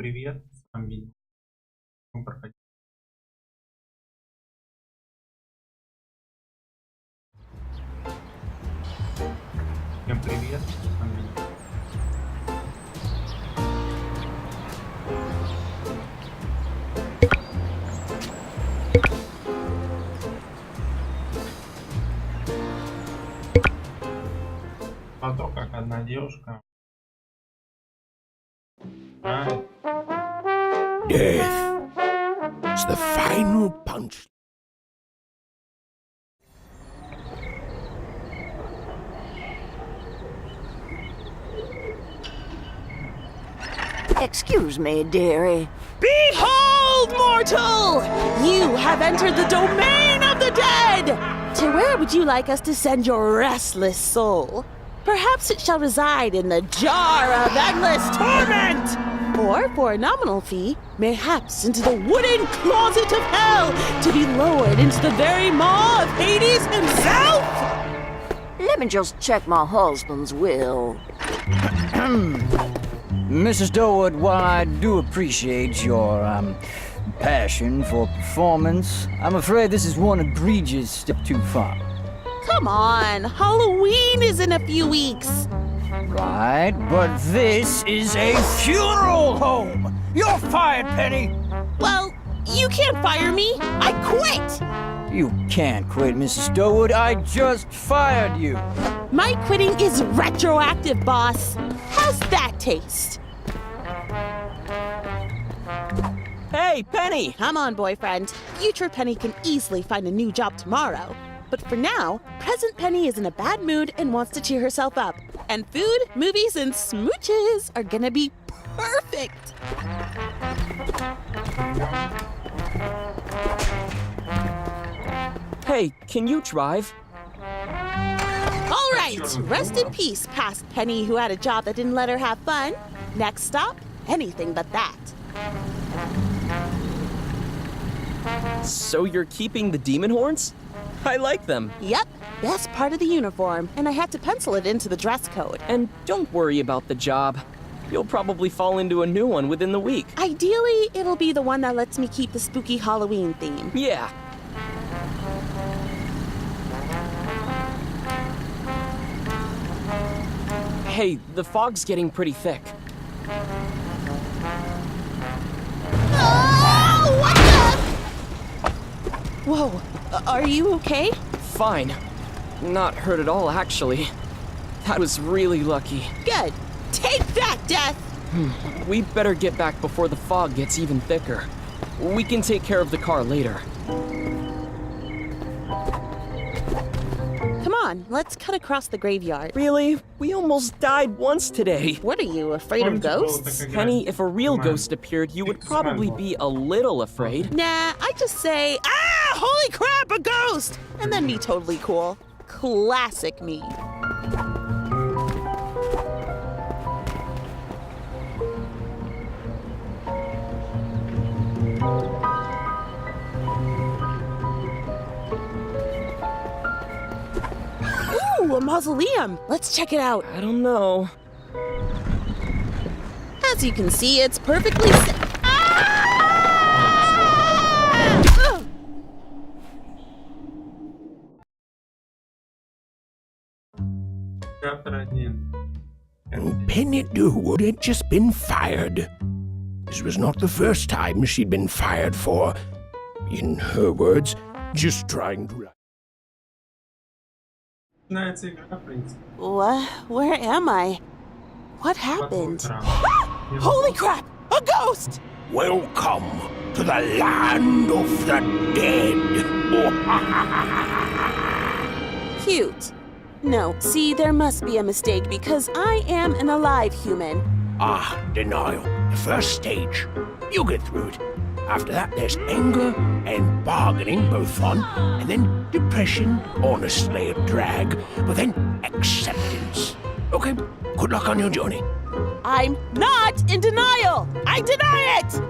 привет! С вами видео. Мы проходим. Всем привет! С вами видео. А то, как одна девушка. Death. It's the final punch. Excuse me, dearie. Behold, mortal! You have entered the domain of the dead! To where would you like us to send your restless soul? Perhaps it shall reside in the jar of endless torment! Or, for a nominal fee, mayhaps into the wooden closet of hell, to be lowered into the very maw of Hades himself! Let me just check my husband's will. Mrs. Durwood, while I do appreciate your, passion for performance, I'm afraid this is one egregious step too far. Come on, Halloween is in a few weeks. Right, but this is a funeral home! You're fired, Penny! Well, you can't fire me. I quit. You can't quit, Mrs. Durwood. I just fired you. My quitting is retroactive, boss. How's that taste? Hey, Penny! Come on, boyfriend. Future Penny can easily find a new job tomorrow. But for now, present Penny is in a bad mood and wants to cheer herself up. And food, movies, and smooches are gonna be perfect. Hey, can you drive? All right, rest in peace, past Penny who had a job that didn't let her have fun. Next stop, anything but that. So you're keeping the demon horns? I like them. Yep, best part of the uniform, and I had to pencil it into the dress code. And don't worry about the job. You'll probably fall into a new one within the week. Ideally, it'll be the one that lets me keep the spooky Halloween theme. Yeah. Hey, the fog's getting pretty thick. Oh, what the? Whoa, are you okay? Fine. Not hurt at all, actually. That was really lucky. Good. Take that, Death! We better get back before the fog gets even thicker. We can take care of the car later. Come on, let's cut across the graveyard. Really? We almost died once today. What are you, afraid of ghosts? Penny, if a real ghost appeared, you would probably be a little afraid. Nah, I just say, ah, holy crap, a ghost! And then be totally cool. Classic me. Ooh, a mausoleum. Let's check it out. I don't know. As you can see, it's perfectly Chapter 1. Penny Durwood had just been fired. This was not the first time she'd been fired for, in her words, just trying to... Начинается игра, в принципе. Where am I? What happened? Потом Holy crap! A ghost! Welcome to the land of the dead. Cute. No, see, there must be a mistake because I am an alive human. Ah, denial. The first stage. You'll get through it. After that, there's anger and bargaining, both fun, and then depression, honestly a drag, but then acceptance. Okay, good luck on your journey. I'm not in denial! I deny it!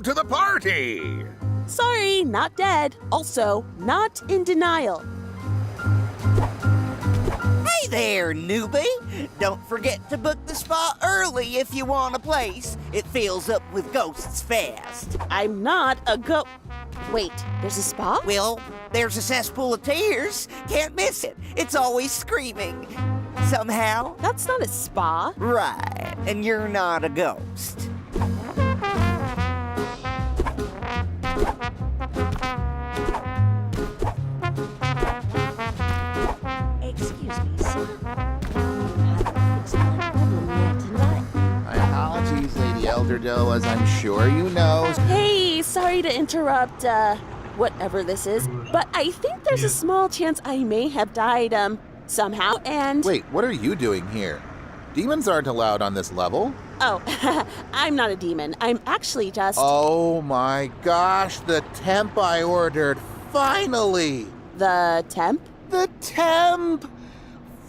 Welcome to the party! Sorry, not dead. Also, not in denial. Hey there, newbie! Don't forget to book the spa early if you want a place. It fills up with ghosts fast. I'm not a Wait, there's a spa? Well, there's a cesspool of tears. Can't miss it. It's always screaming. Somehow. That's not a spa. Right, and you're not a ghost. Excuse me, sir. You haven't fixed my problem yet tonight. My apologies, Lady Elderdoe, as I'm sure you know. Hey, sorry to interrupt, whatever this is, but I think there's a small chance I may have died, somehow, and... Wait, what are you doing here? Demons aren't allowed on this level. Oh, I'm not a demon. I'm actually just... Oh my gosh, the temp I ordered. Finally! The temp? The temp!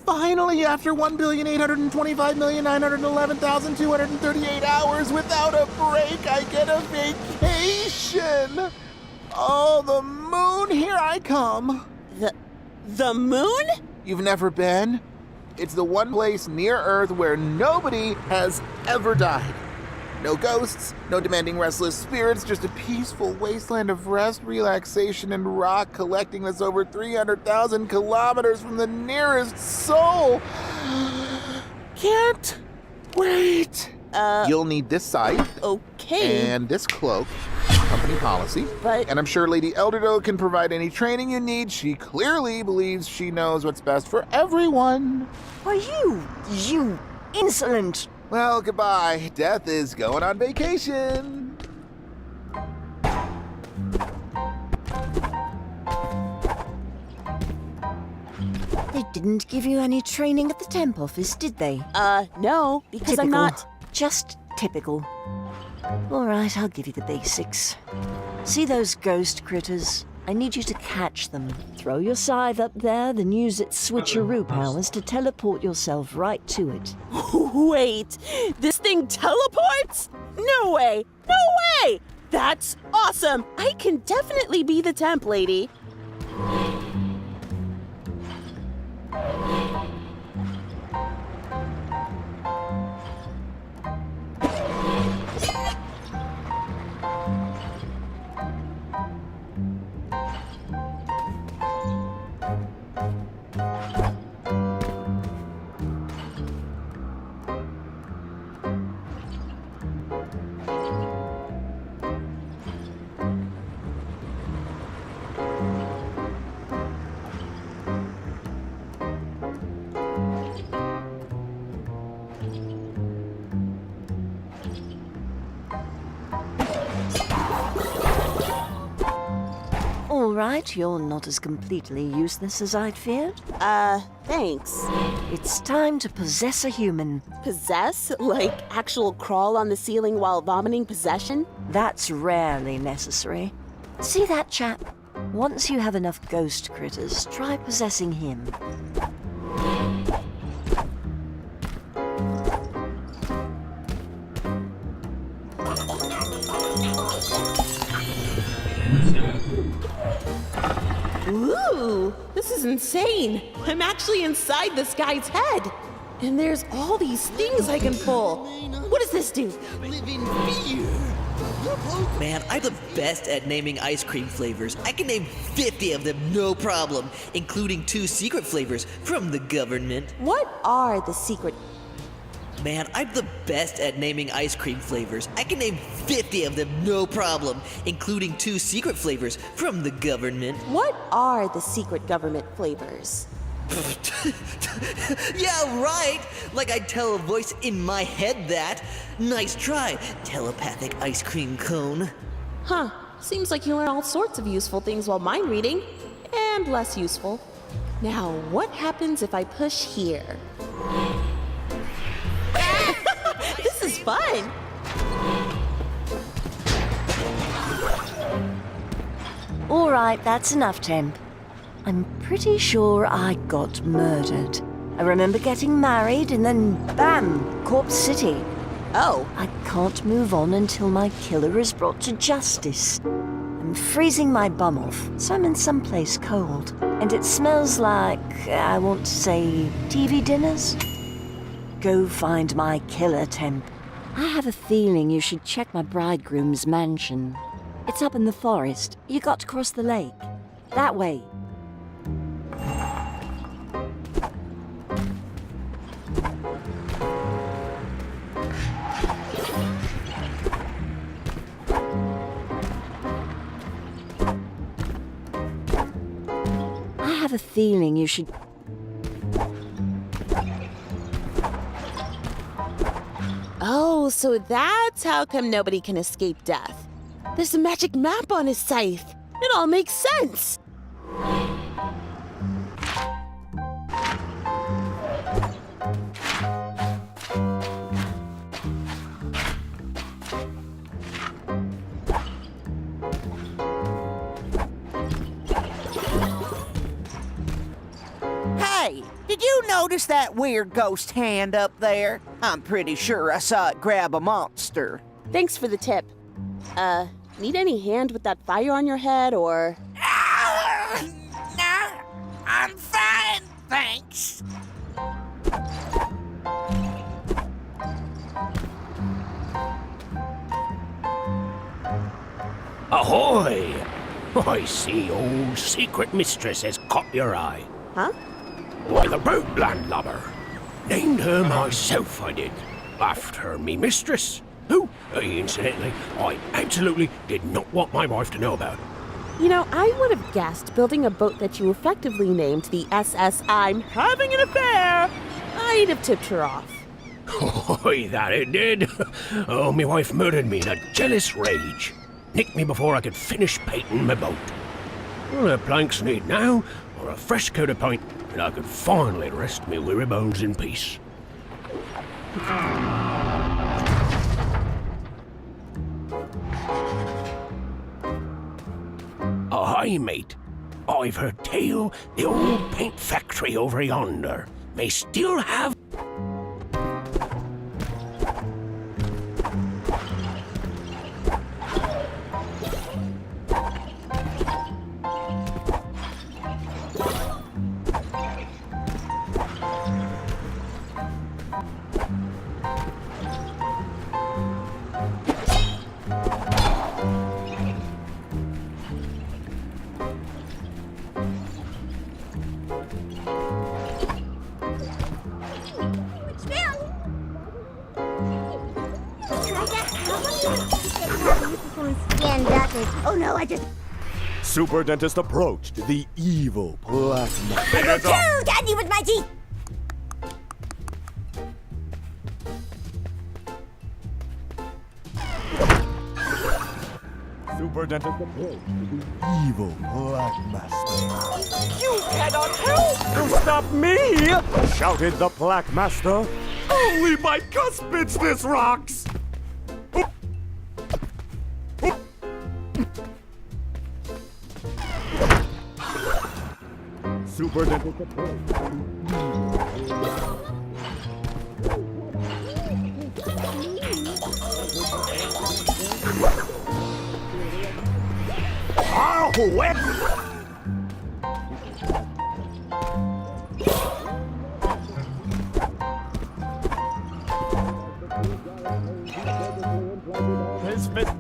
Finally, after 1,825,911,238 hours without a break, I get a vacation! Oh, the moon, here I come! The moon? You've never been? It's the one place near Earth where nobody has ever died. No ghosts, no demanding restless spirits, just a peaceful wasteland of rest, relaxation, and rock collecting that's over 300,000 kilometers from the nearest soul. Can't wait. You'll need this scythe. Okay. And this cloak. Company policy. But... And I'm sure Lady Elderdoe can provide any training you need. She clearly believes she knows what's best for everyone. Why, you insolent... Well, goodbye. Death is going on vacation. They didn't give you any training at the temp office, did they? No, because Typical. I'm not... Just typical. All right, I'll give you the basics. See those ghost critters? I need you to catch them. Throw your scythe up there, then use its switcheroo powers to teleport yourself right to it. Wait, this thing teleports? No way! No way! That's awesome! I can definitely be the temp lady. All right, you're not as completely useless as I'd feared. Thanks. It's time to possess a human. Possess? Like actual crawl on the ceiling while vomiting possession? That's rarely necessary. See that chap? Once you have enough ghost critters, try possessing him. Ooh, this is insane. I'm actually inside this guy's head. And there's all these things I can pull. What does this do? Live in fear. Man, I'm the best at naming ice cream flavors. I can name 50 of them, no problem, including 2 secret flavors from the government. What are the secret? Man, I'm the best at naming ice cream flavors. I can name 50 of them, no problem, including 2 secret flavors from the government. What are the secret government flavors? Yeah, right! Like I'd tell a voice in my head that. Nice try, telepathic ice cream cone. Huh, seems like you learn all sorts of useful things while mind reading, and less useful. Now, what happens if I push here? This is fun! All right, that's enough, Temp. I'm pretty sure I got murdered. I remember getting married and then, bam, Corpse City. Oh, I can't move on until my killer is brought to justice. I'm freezing my bum off, so I'm in someplace cold. And it smells like, I want to say, TV dinners? Go find my killer, Temp. I have a feeling you should check my bridegroom's mansion. It's up in the forest. You got to cross the lake. That way. I have a feeling you should... Oh, so that's how come nobody can escape death. There's a magic map on his scythe. It all makes sense. Hey, did you notice that weird ghost hand up there? I'm pretty sure I saw it grab a monster. Thanks for the tip. Need any hand with that fire on your head, or... Nah, I'm fine, thanks. Ahoy! I see old secret mistress has caught your eye. Huh? Why, the boat landlubber. Named her myself, I did. After me mistress, who, incidentally, I absolutely did not want my wife to know about. You know, I would have guessed building a boat that you effectively named the SS I'm having an affair. I'd have tipped her off. Oh, that it did. Oh, my wife murdered me in a jealous rage. Nicked me before I could finish painting my boat. All her planks need now are a fresh coat of paint, and I could finally rest me weary bones in peace. Aye, mate. I've heard tell the old paint factory over yonder may still have... Oh no, I just... Super Dentist approached the evil black man. Kill Candy with my teeth! Super Dentist approached the evil black master. You cannot help! To stop me! Shouted the black master. Only my cuspids this rocks! Super Dentist approached. Oh, wet! His fist.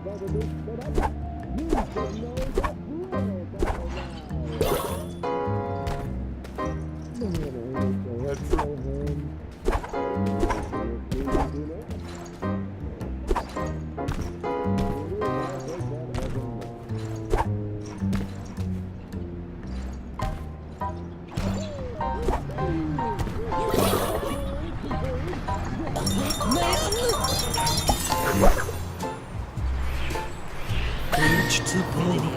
Reach to book.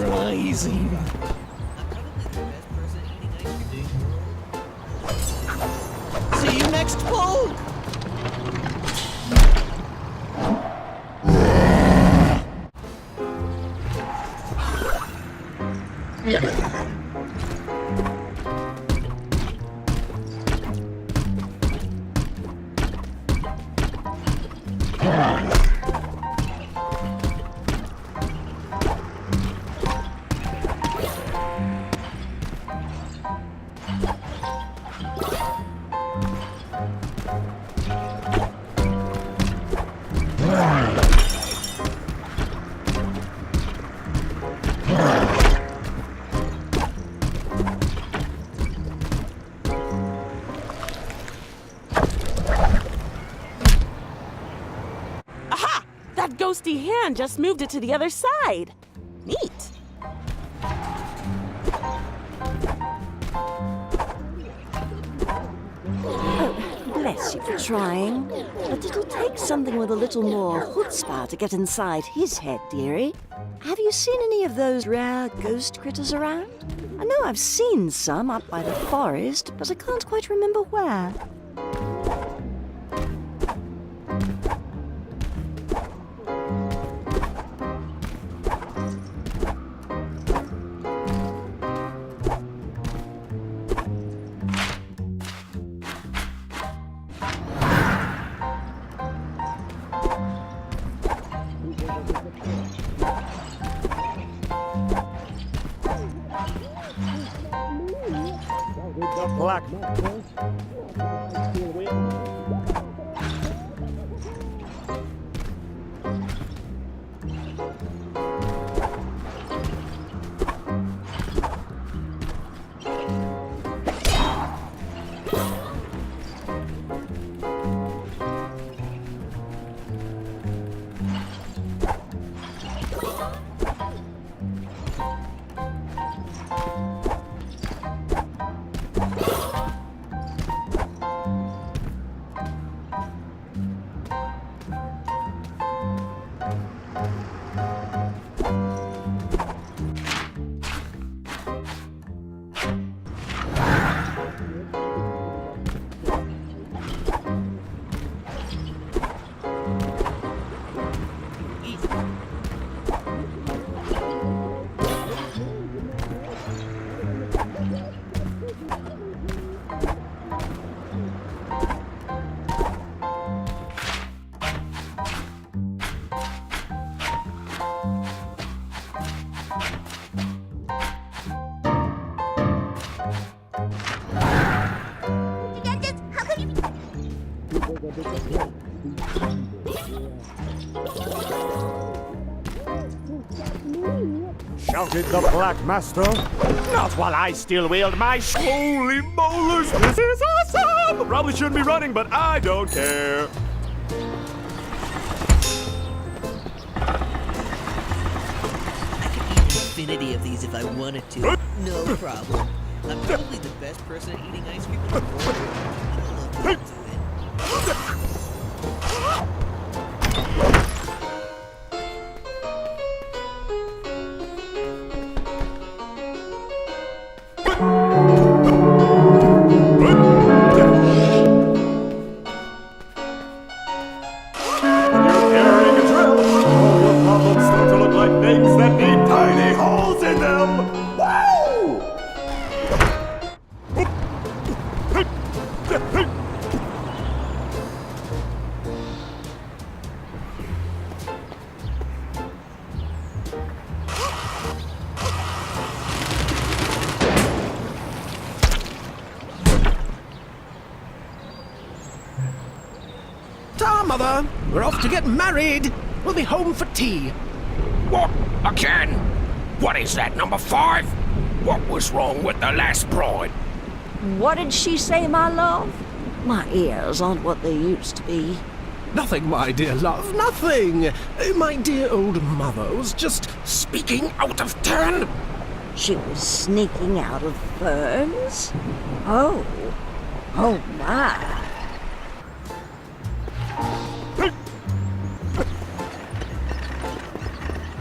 Rising. See you next poll. Ghosty hand just moved it to the other side. Neat. Bless you for trying. But it'll take something with a little more chutzpah to get inside his head, dearie. Have you seen any of those rare ghost critters around? I know I've seen some up by the forest, but I can't quite remember where. Black. Shouted the Black Master. Not while I still wield my holy molars. This is awesome! Probably shouldn't be running, but I don't care. I could eat an infinity of these if I wanted to. No problem. I'm probably the best person at eating ice cream in the world. I love to do it. Mother, we're off to get married. We'll be home for tea. What? Again? What is that, number 5? What was wrong with the last bride? What did she say, my love? My ears aren't what they used to be. Nothing, my dear love, nothing. My dear old mother was just speaking out of turn. She was sneaking out of ferns? Oh. Oh, my.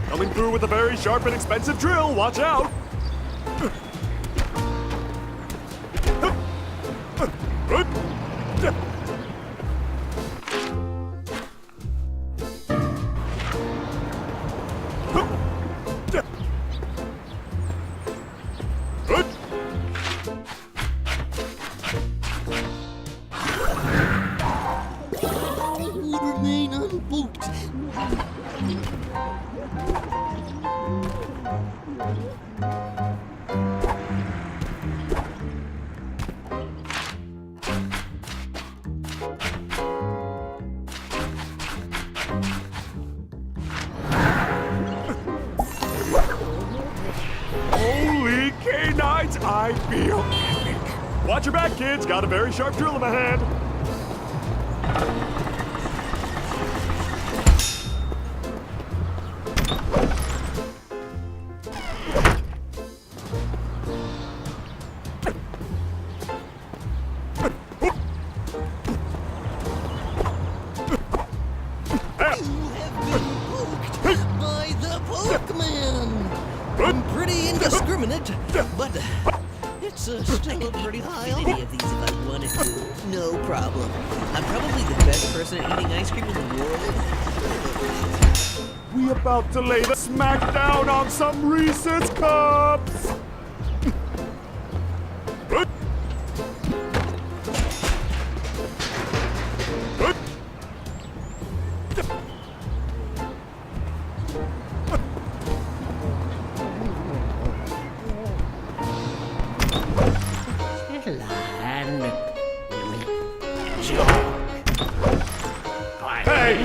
Coming through with a very sharp and expensive drill. Watch out! Remain unbroken Holy canines, I feel epic. Watch your back, kids. Got a very sharp drill in my hand. By the Pokemon! I'm pretty indiscriminate, but it's still pretty high on. Any of these if I wanted to. No problem. I'm probably the best person at eating ice cream in the world. We about to lay the smack down on some Reese's Cups. Hey!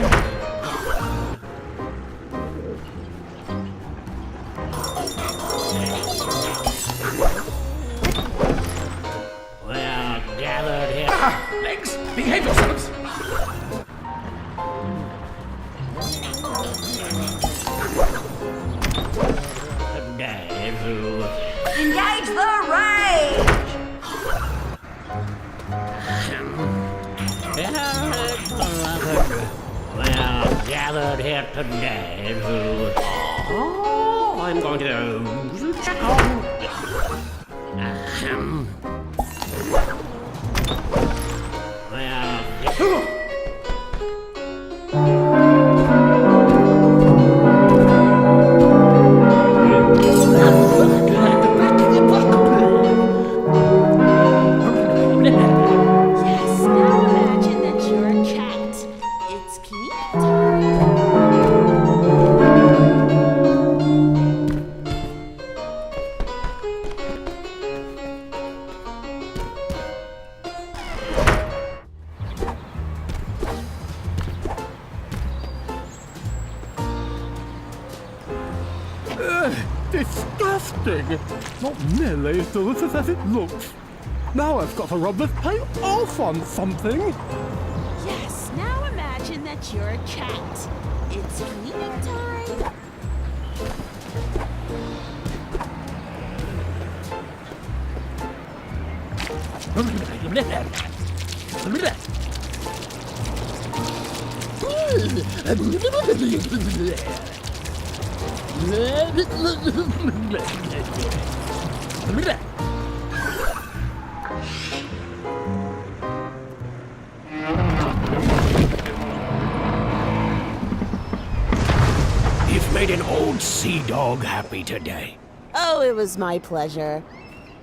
Well, gathered here. Legs, behave yourselves. Engage the rage! Well, gathered here today to... Oh, I'm going to check on... Well... Yes, now imagine that you're a cat. It's cleaning time. Disgusting! Not nearly as delicious as it looks. Now I've got to rub this paint off on something. Yes, now imagine that you're a cat. It's cleaning time. You've made an old sea dog happy today. Oh, it was my pleasure.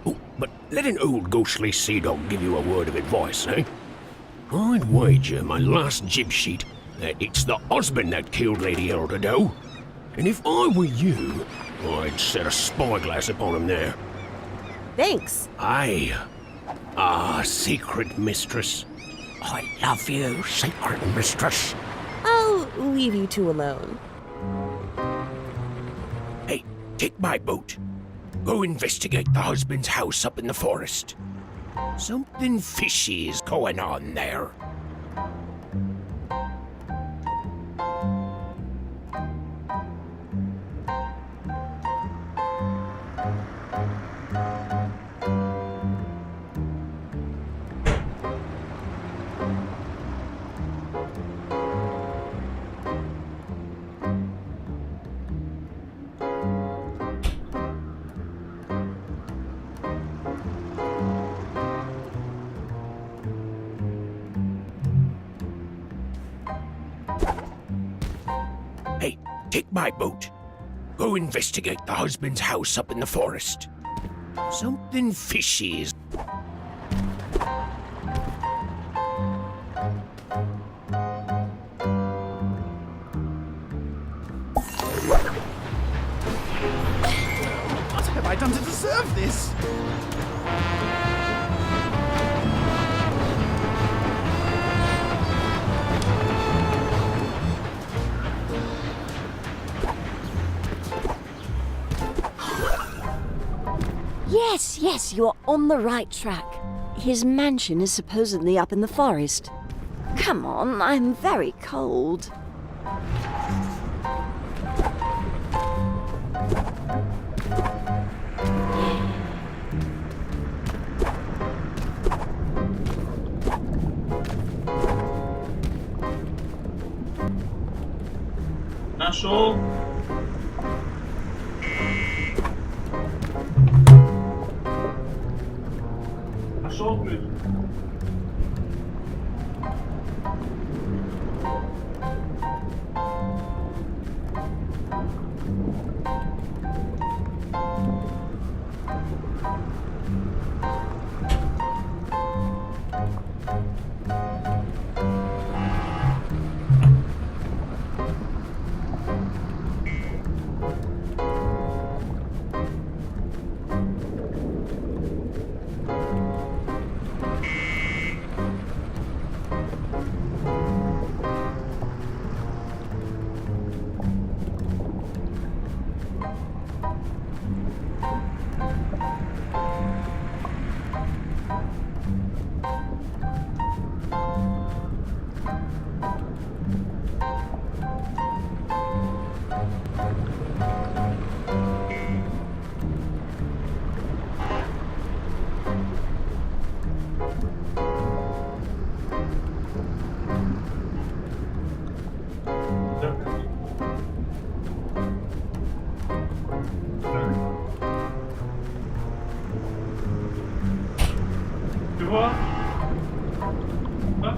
Oh, but let an old ghostly sea dog give you a word of advice, eh? I'd wager my last jib sheet that it's the husband that killed Lady Elderdoe. And if I were you, I'd set a spyglass upon him there. Thanks. Aye. Ah, secret mistress. I love you, secret mistress. I'll leave you two alone. Hey, take my boat. Go investigate the husband's house up in the forest. Something fishy is going on there. Hey, take my boat. Go investigate the husband's house up in the forest. Something fishy is... I done to deserve this? Yes, you're on the right track. His mansion is supposedly up in the forest. Come on, I'm very cold. Нашел. Нашел ключ. Чего? Да?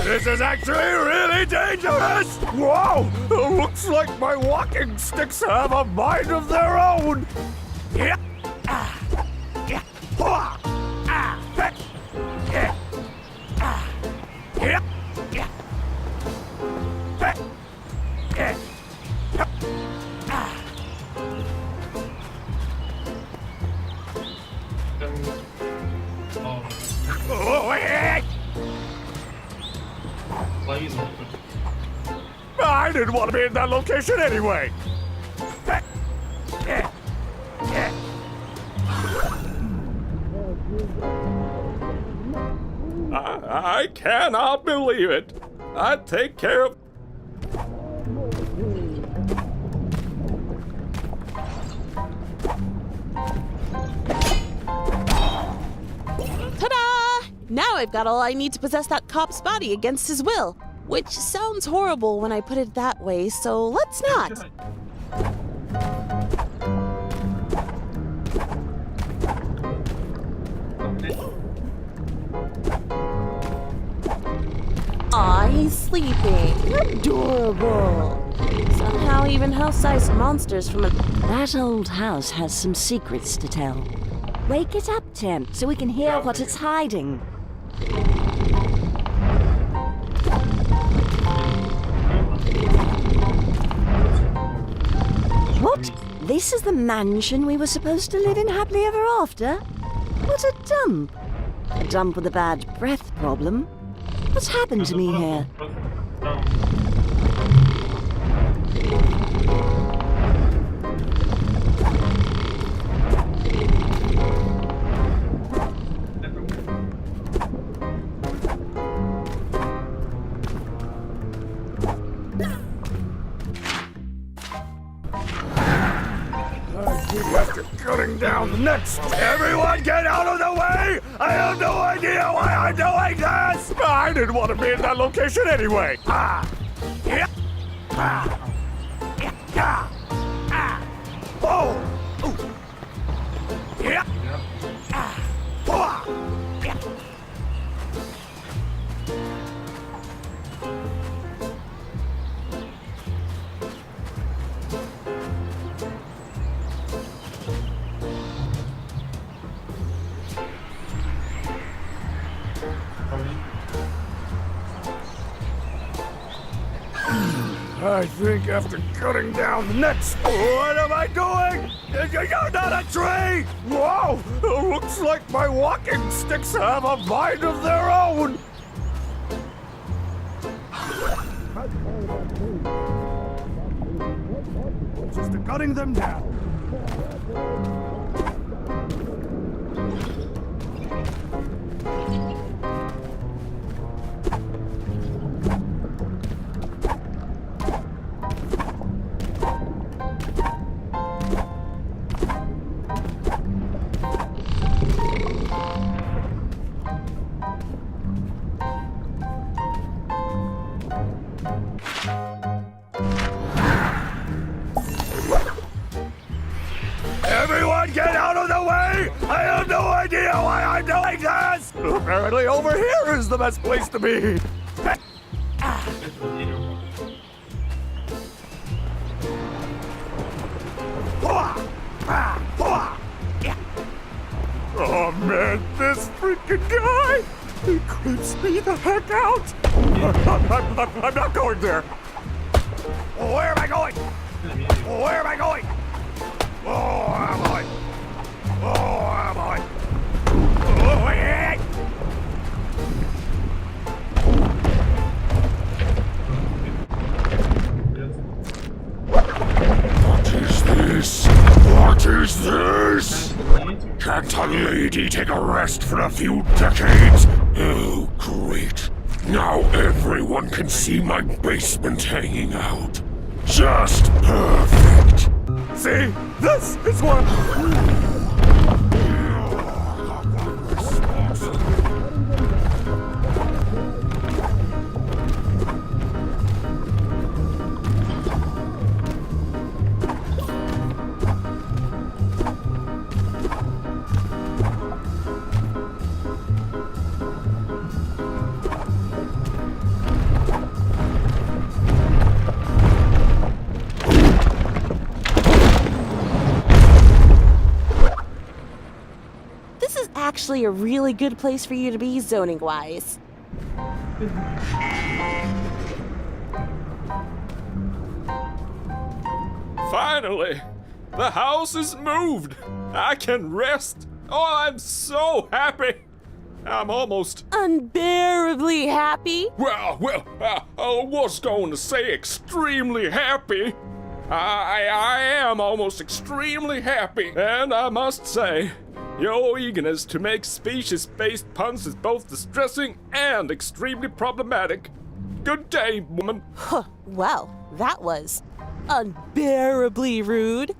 This is actually really dangerous! Whoa! Looks like my walking sticks have a mind of their own! Yeah. Yeah. Ah. Ah. Yeah. Ah. Yeah. Yeah. Yeah. Oh, yeah. I didn't want to be in that location anyway! I cannot believe it. I take care of... Ta-da! Now I've got all I need to possess that cop's body against his will. Which sounds horrible when I put it that way, so let's not. Aw, he's sleeping. Adorable. Somehow even house-sized monsters from a... That old house has some secrets to tell. Wake it up, Tim, so we can hear what it's hiding. What? This is the mansion we were supposed to live in happily ever after? What a dump. A dump with a bad breath problem. What's happened to me here? After cutting down the next, everyone get out of the way! I have no idea why I'm doing this! I didn't want to be in that location anyway! Ah! Yeah! Ah! Yeah! Ah! Oh! Ooh. Yeah! Ah! Oh! Yeah! I think after cutting down the next... What am I doing? You're not a tree! Whoa! Looks like my walking sticks have a mind of their own! Just cutting them down. Everyone get out of the way! I have no idea why I'm doing this! Apparently over here is the best place to be! Oh man, this freaking guy! He creeps me the heck out! I'm not going there! Where am I going? Where am I going? Oh, am I? Oh, am I? Oh, yeah. What is this? What is this? Can't a lady take a rest for a few decades? Oh, great. Now everyone can see my basement hanging out. Just perfect. See? This is what... Actually a really good place for you to be zoning-wise. Finally! The house is moved! I can rest! Oh, I'm so happy! I'm almost... Unbearably happy? I was going to say extremely happy. I am almost extremely happy. And I must say, Your eagerness to make species-based puns is both distressing and extremely problematic. Good day, woman. Huh, well, that was unbearably rude.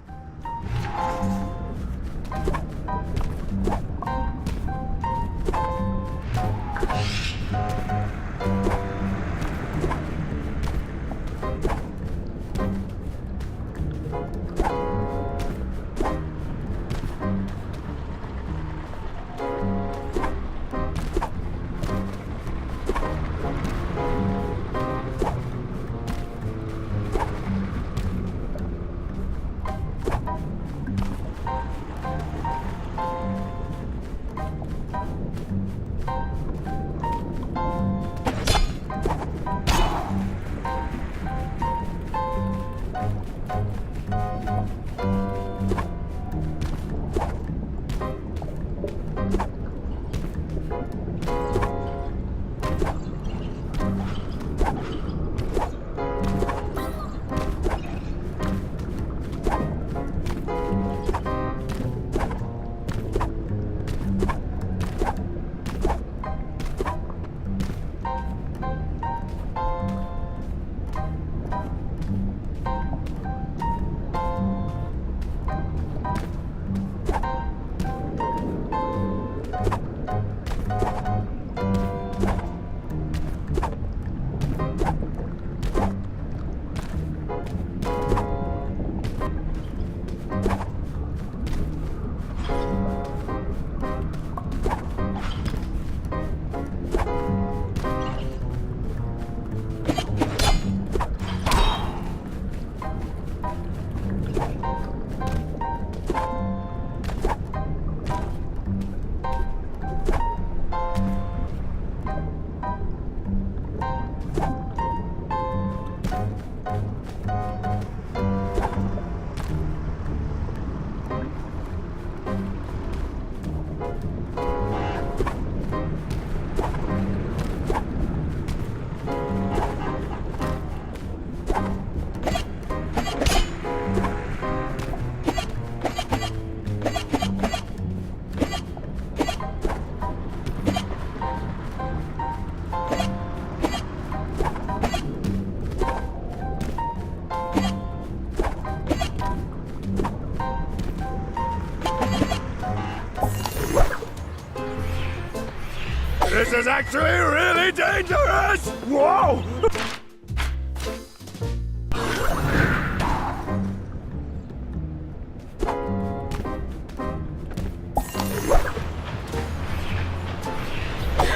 This is actually really dangerous! Whoa!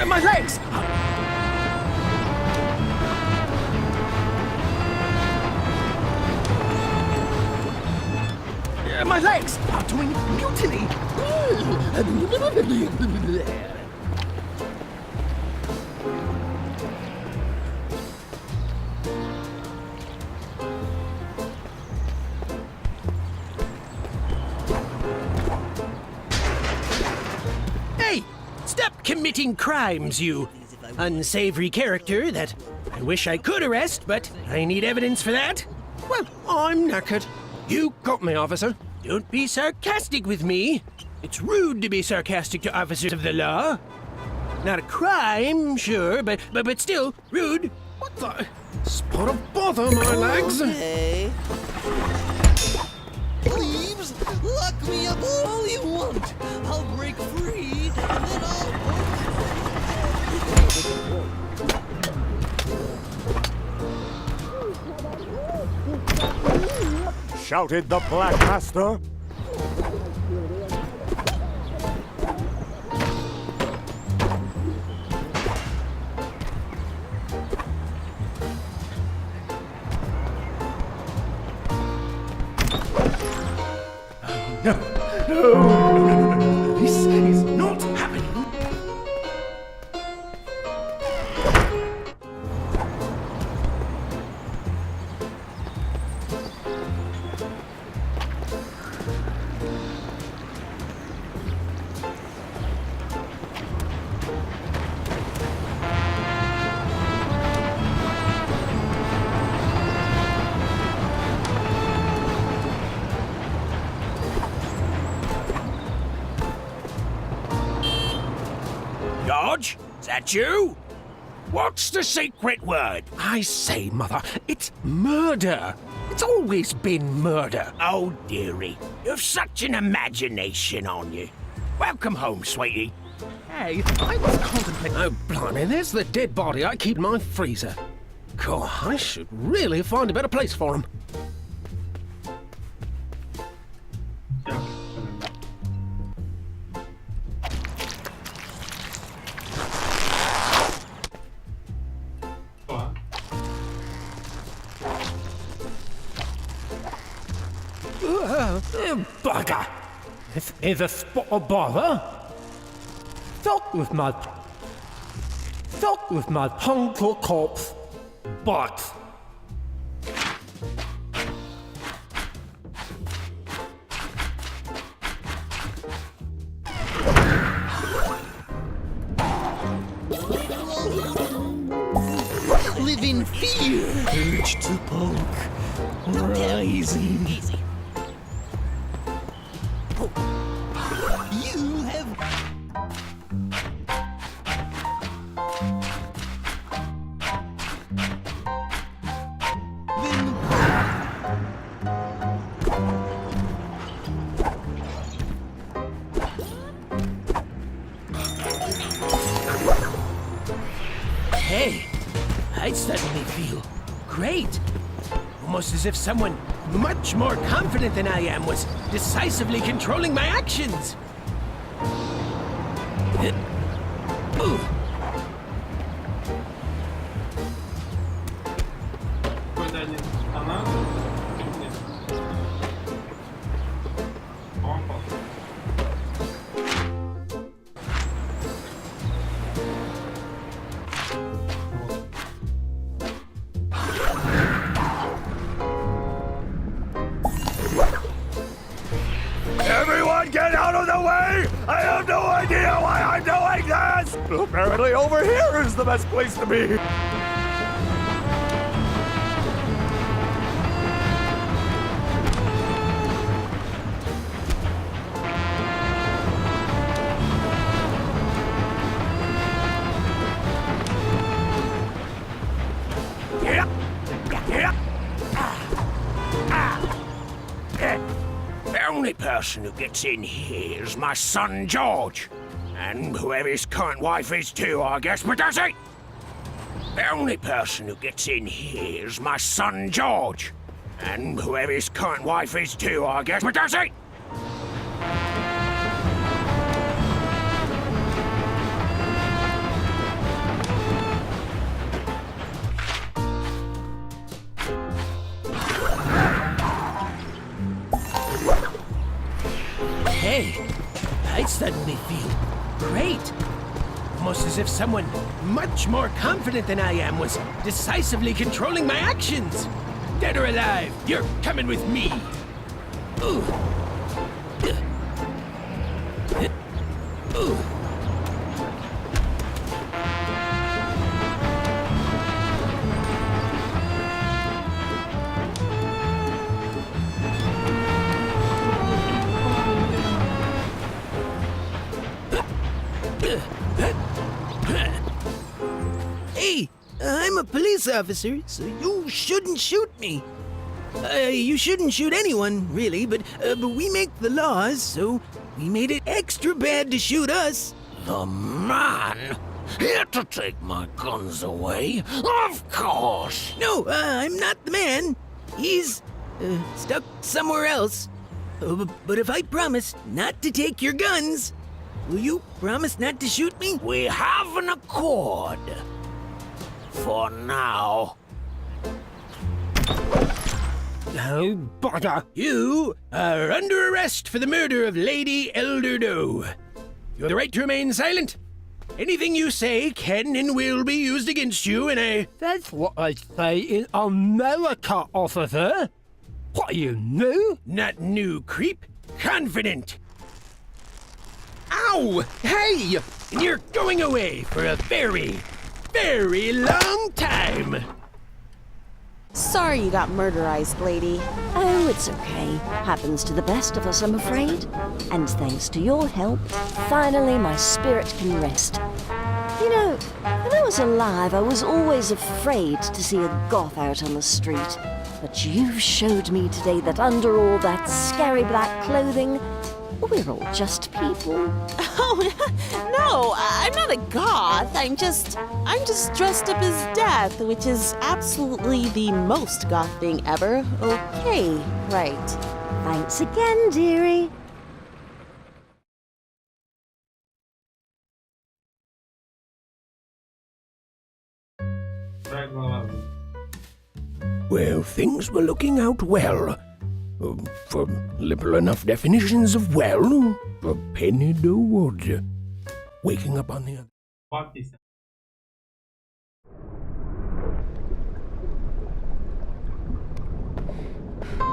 My legs! My legs are doing mutiny! Hey! Stop committing crimes, you unsavory character that I wish I could arrest, but I need evidence for that. Well, I'm knackered. You got me, officer. Don't be sarcastic with me. It's rude to be sarcastic to officers of the law. Not a crime, sure, but still rude. What the? Spot of bother, my legs. Okay. Please, lock me up all you want. I'll break free, and then Shouted the Black Master. No. This is not happening. Is that you? What's the secret word? I say, Mother, it's murder. It's always been murder. Oh, dearie, you've such an imagination on you. Welcome home, sweetie. Hey, I was contemplating... Oh, blimey, there's the dead body I keep in my freezer. God, I should really find a better place for him. Bugger! This is a spot of bother. Stuck with my tongue to a corpse. But Live in fear. Urge to poke. Rising. Easy. You have... Hey, I suddenly feel great. Almost as if someone much more confident than I am was decisively controlling my actions. Ooh. everyone get out of the way! I have no idea why I'm doing this! Apparently over here is the best place to be. The only person who gets in here is my son George. And whoever his current wife is too, I guess, but that's it! The only person who gets in here is my son George. And whoever his current wife is too, I guess, but that's it! Hey, I suddenly feel great. Almost as if someone much more confident than I am was decisively controlling my actions. Dead or alive, you're coming with me. Ooh. Ooh. Hey, I'm a police officer, so you shouldn't shoot me. You shouldn't shoot anyone, really, but we make the laws, so we made it extra bad to shoot us. The man? Here to take my guns away? Of course! No, I'm not the man. He's stuck somewhere else. But if I promise not to take your guns, will you promise not to shoot me? We have an accord. For now. Oh, bugger! You are under arrest for the murder of Lady Elder Doe. You have the right to remain silent. Anything you say can and will be used against you in a... That's what they say in America, officer. What, are you new? Not new, creep. Confident. Ow! Hey! And you're going away for a very, very long time. Sorry you got murderized, lady. Oh, it's okay. Happens to the best of us, I'm afraid. And thanks to your help, finally my spirit can rest. You know, when I was alive, I was always afraid to see a goth out on the street. But you've showed me today that under all that scary black clothing, we're all just people. Oh, no, I'm not a goth. I'm just dressed up as death, which is absolutely the most goth thing ever. Okay, right. Thanks again, dearie. Well, things were looking out well. For liberal enough definitions of well, for penny no wood. Waking up on the other. What is that?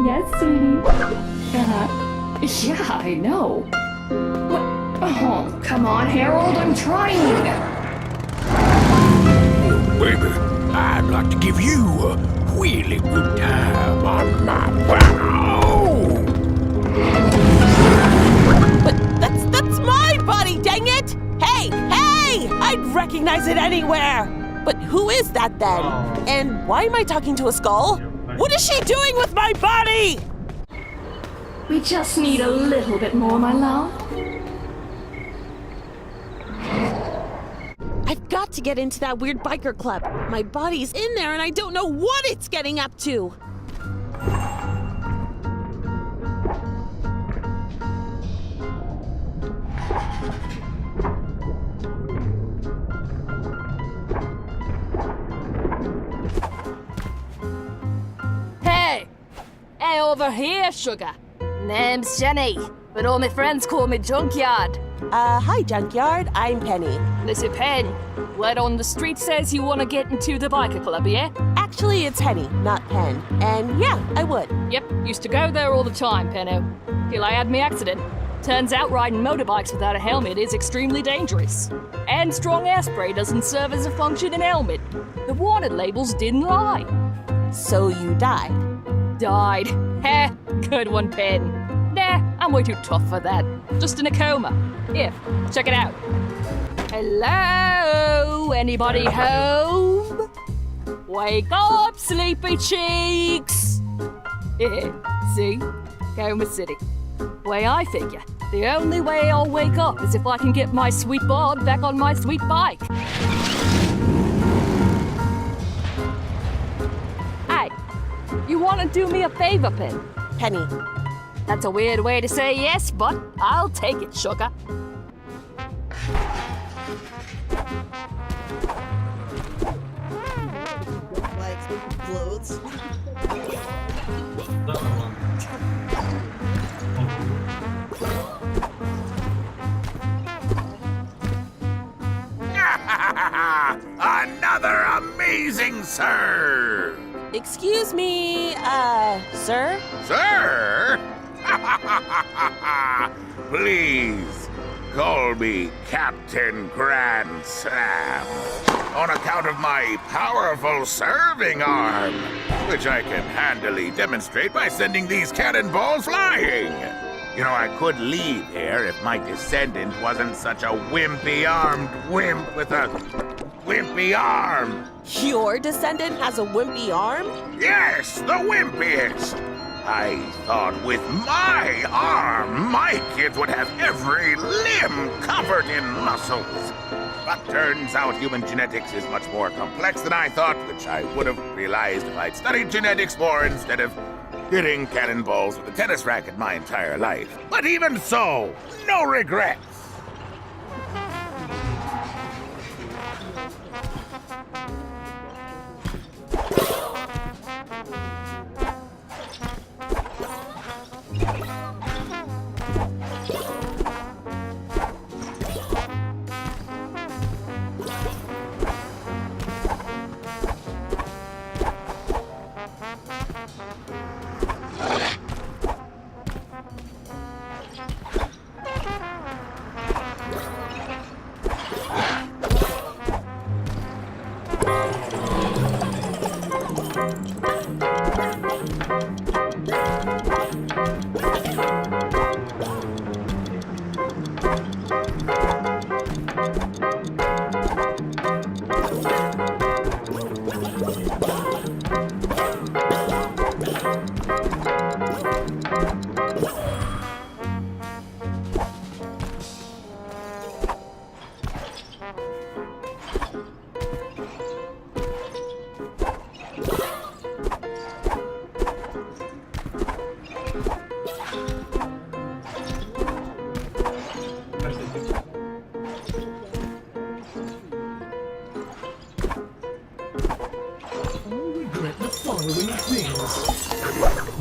Yes, sweetie. Yeah, I know. What? Oh, come on, Harold, I'm trying. Baby, I'd like to give you a really good time on my wow. But that's my body, dang it! Hey! I'd recognize it anywhere! But who is that then? And why am I talking to a skull? What is she doing with my body? We just need a little bit more, my love. I've got to get into that weird biker club. My body's in there and I don't know what it's getting up to. Hey, over here, sugar. Name's Jenny, but all my friends call me Junkyard. Hi, Junkyard. I'm Penny. Listen, Pen, word on the street says you want to get into the biker club, yeah? Actually, it's Penny, not Pen. And yeah, I would. Yep, used to go there all the time, Penno. Till I had me accident. Turns out riding motorbikes without a helmet is extremely dangerous. And strong air spray doesn't serve as a functioning helmet. The wanted labels didn't lie. So you died? Died. Heh, good one, Pen. Nah, I'm way too tough for that. Just in a coma. Here, check it out. Hello? Anybody home? Wake up, sleepy cheeks! See? Coma City. Way I figure, the only way I'll wake up is if I can get my sweet bod back on my sweet bike. Hey, you want to do me a favor, Pen? Penny. That's a weird way to say yes, but I'll take it, sugar. Clothes. Another amazing serve! Excuse me, sir? Sir? Please, call me Captain Grand Slam, on account of my powerful serving arm, which I can handily demonstrate by sending these cannonballs flying. You know, I could leave here if my descendant wasn't such a wimpy-armed wimp with a wimpy arm. Your descendant has a wimpy arm? Yes, the wimpiest. I thought with my arm, my kid would have every limb covered in muscles. But turns out human genetics is much more complex than I thought, which I would have realized if I'd studied genetics more instead of hitting cannonballs with a tennis racket my entire life. But even so, no regrets.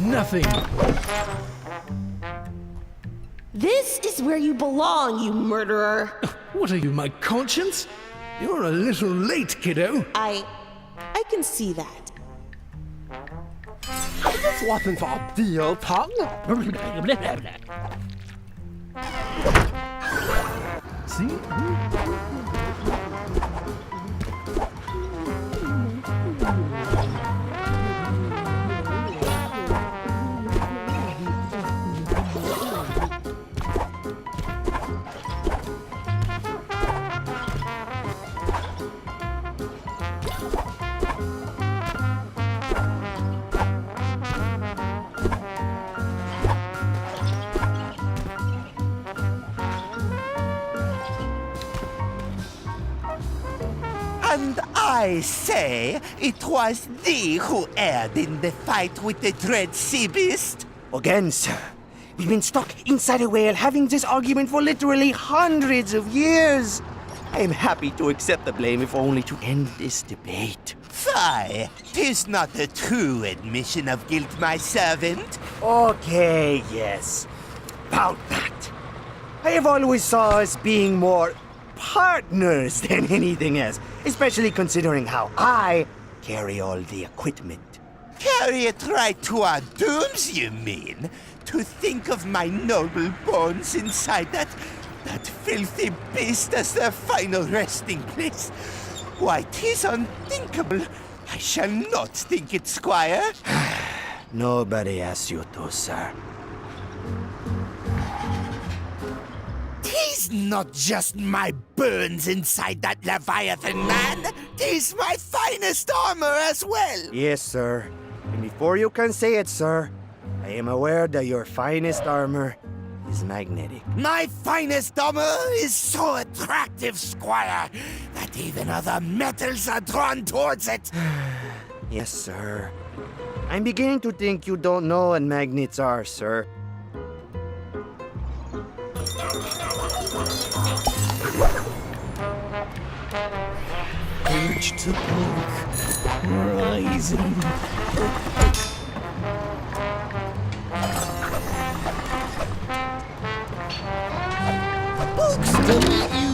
Nothing. This is where you belong, you murderer. What are you, my conscience? You're a little late, kiddo. I can see that. This wasn't our deal, tongue. See? And I say it was thee who erred in the fight with the dread sea beast? Again, sir. We've been stuck inside a whale having this argument for literally hundreds of years. I am happy to accept the blame if only to end this debate. Fie, 'tis not a true admission of guilt, my servant. Okay, yes. About that. I have always saw us being more partners than anything else, especially considering how I carry all the equipment. Carry it right to our dooms, you mean? To think of my noble bones inside that filthy beast as their final resting place. Why, 'tis unthinkable. I shall not think it, Squire. Nobody asked you to, sir. 'Tis not just my burns inside that Leviathan, man. 'Tis my finest armor as well. Yes, sir. And before you can say it, sir, I am aware that your finest armor is magnetic. My finest armor is so attractive, Squire, that even other metals are drawn towards it. Yes, sir. I'm beginning to think you don't know what magnets are, sir. Urge to poke. Rising. Books to meet you.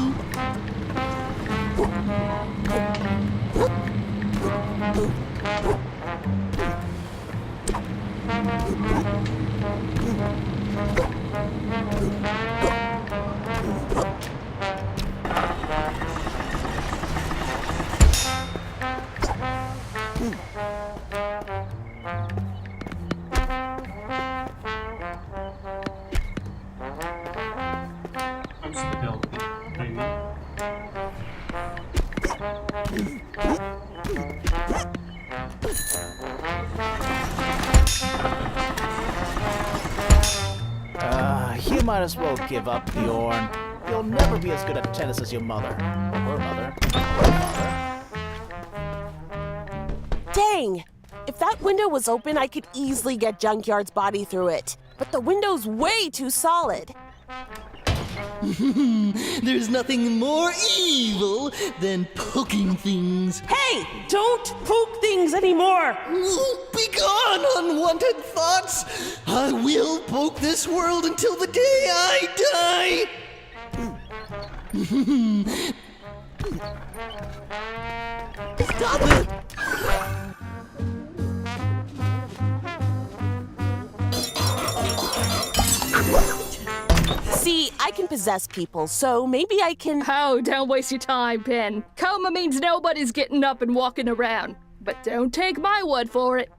I'm still maybe. You might as well give up, Bjorn. You'll never be as good at tennis as your mother. Or her mother. Or her father. Dang! If that window was open, I could easily get Junkyard's body through it. But the window's way too solid. There's nothing more evil than poking things. Hey! Don't poke things anymore! Begone, unwanted thoughts! I will poke this world until the day I die! Stop it! See, I can possess people, so maybe I can... Oh, don't waste your time, Pen. Coma means nobody's getting up and walking around. But don't take my word for it.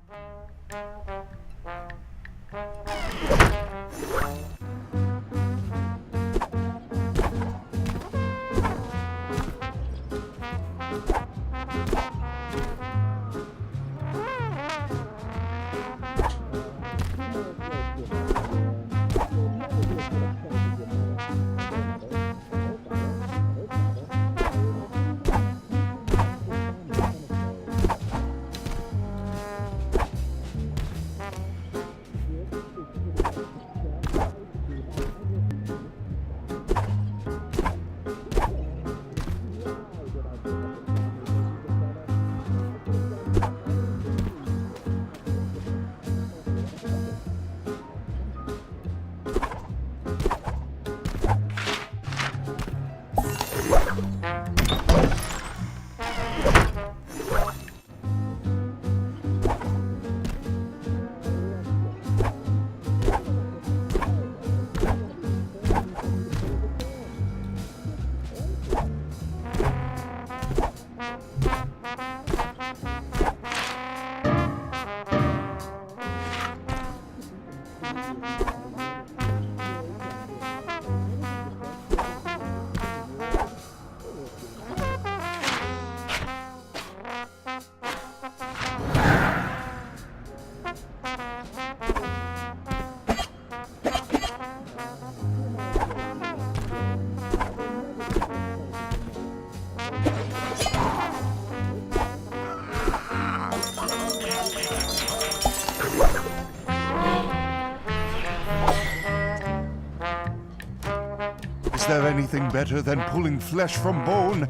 anything better than pulling flesh from bone?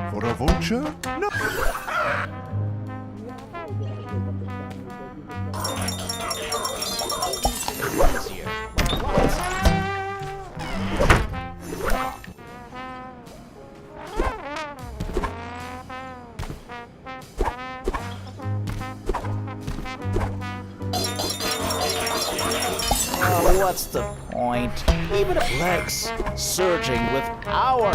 For a vulture? No. What's the point? Even if legs surging with power,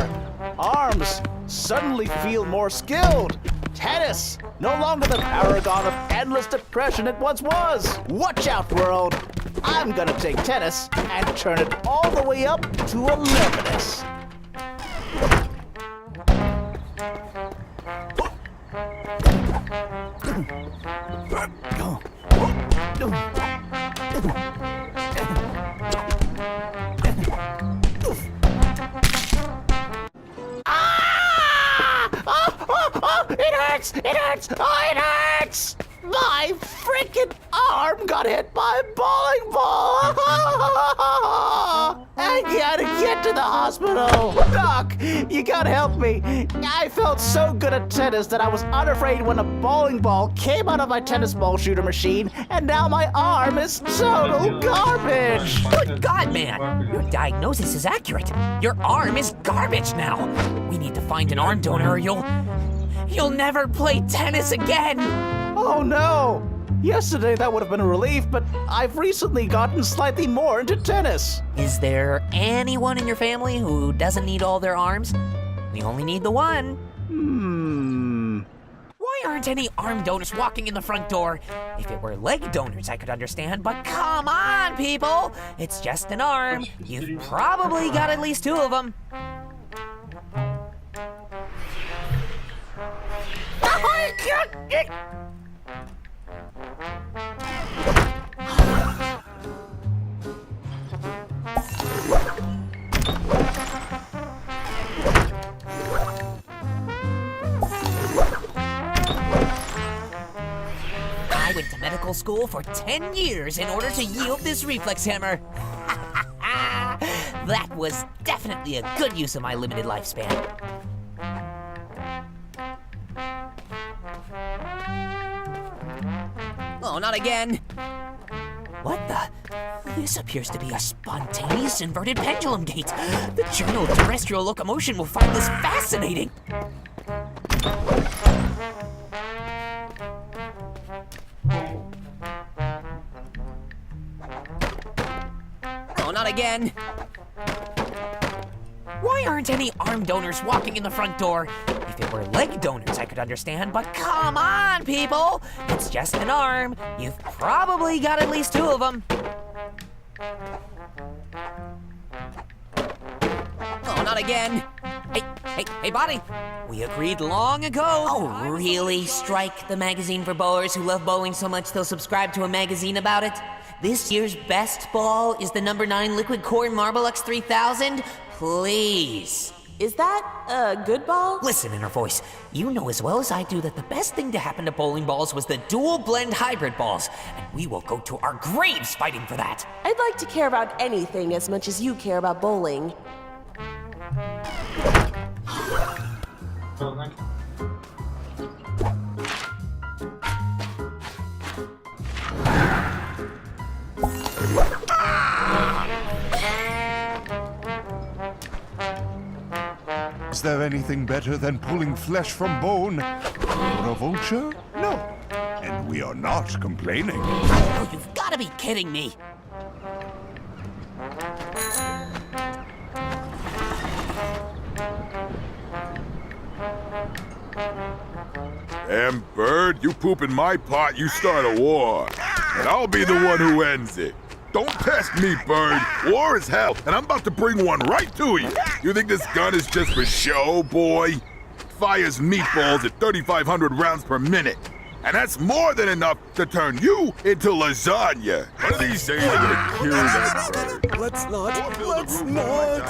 arms suddenly feel more skilled. Tennis, no longer the paragon of endless depression it once was. Watch out, world. I'm gonna take tennis and turn it all the way up to 11s. It hurts! It hurts! Oh, it hurts! My freaking arm got hit by a bowling ball! I gotta get to the hospital! Doc, you gotta help me! I felt so good at tennis that I was unafraid when a bowling ball came out of my tennis ball shooter machine, and now my arm is total garbage! Good God, man! Your diagnosis is accurate. Your arm is garbage now. We need to find an arm donor or you'll never play tennis again! Oh no! Yesterday that would have been a relief, but I've recently gotten slightly more into tennis. Is there anyone in your family who doesn't need all their arms? We only need the one. Why aren't any arm donors walking in the front door? If it were leg donors, I could understand, but come on, people! It's just an arm. You've probably got at least 2 of them. I went to medical school for 10 years in order to yield this reflex hammer. That was definitely a good use of my limited lifespan. Oh, not again. What the? This appears to be a spontaneous inverted pendulum gate. The Journal of Terrestrial Locomotion will find this fascinating. Oh, not again. Why aren't any arm donors walking in the front door? If it were leg donors, I could understand, but come on, people! It's just an arm. You've probably got at least 2 of them. Oh, not again. Hey, buddy. We agreed long ago. Oh, really? Strike the magazine for bowlers who love bowling so much they'll subscribe to a magazine about it? This year's best ball is the number 9 Liquid Core Marble X3000. Please. Is that a good ball? Listen, Inner Voice, you know as well as I do that the best thing to happen to bowling balls was the dual blend hybrid balls, and we will go to our graves fighting for that. I'd like to care about anything as much as you care about bowling. Is there anything better than pulling flesh from bone? For a vulture? No. And we are not complaining. Oh, you've got to be kidding me. Damn bird, you poop in my pot, you start a war. And I'll be the one who ends it. Don't test me, bird. War is hell, and I'm about to bring one right to you. You think this gun is just for show, boy? Fires meatballs at 3,500 rounds per minute. And that's more than enough to turn you into lasagna. One of these days, I'm gonna kill that bird. Let's not. Let's not.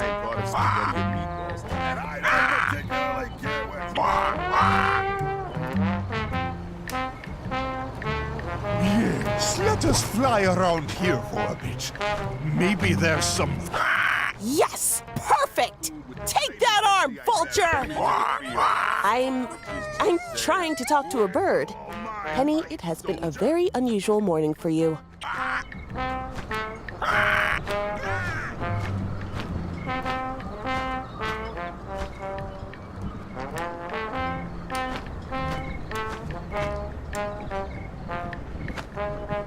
And I don't particularly care what Yes, let us fly around here for a bit. Maybe there's some... Yes! Perfect! perfect! Take that arm, vulture! I'm trying to talk to a bird. Penny, it has been a very unusual morning for you.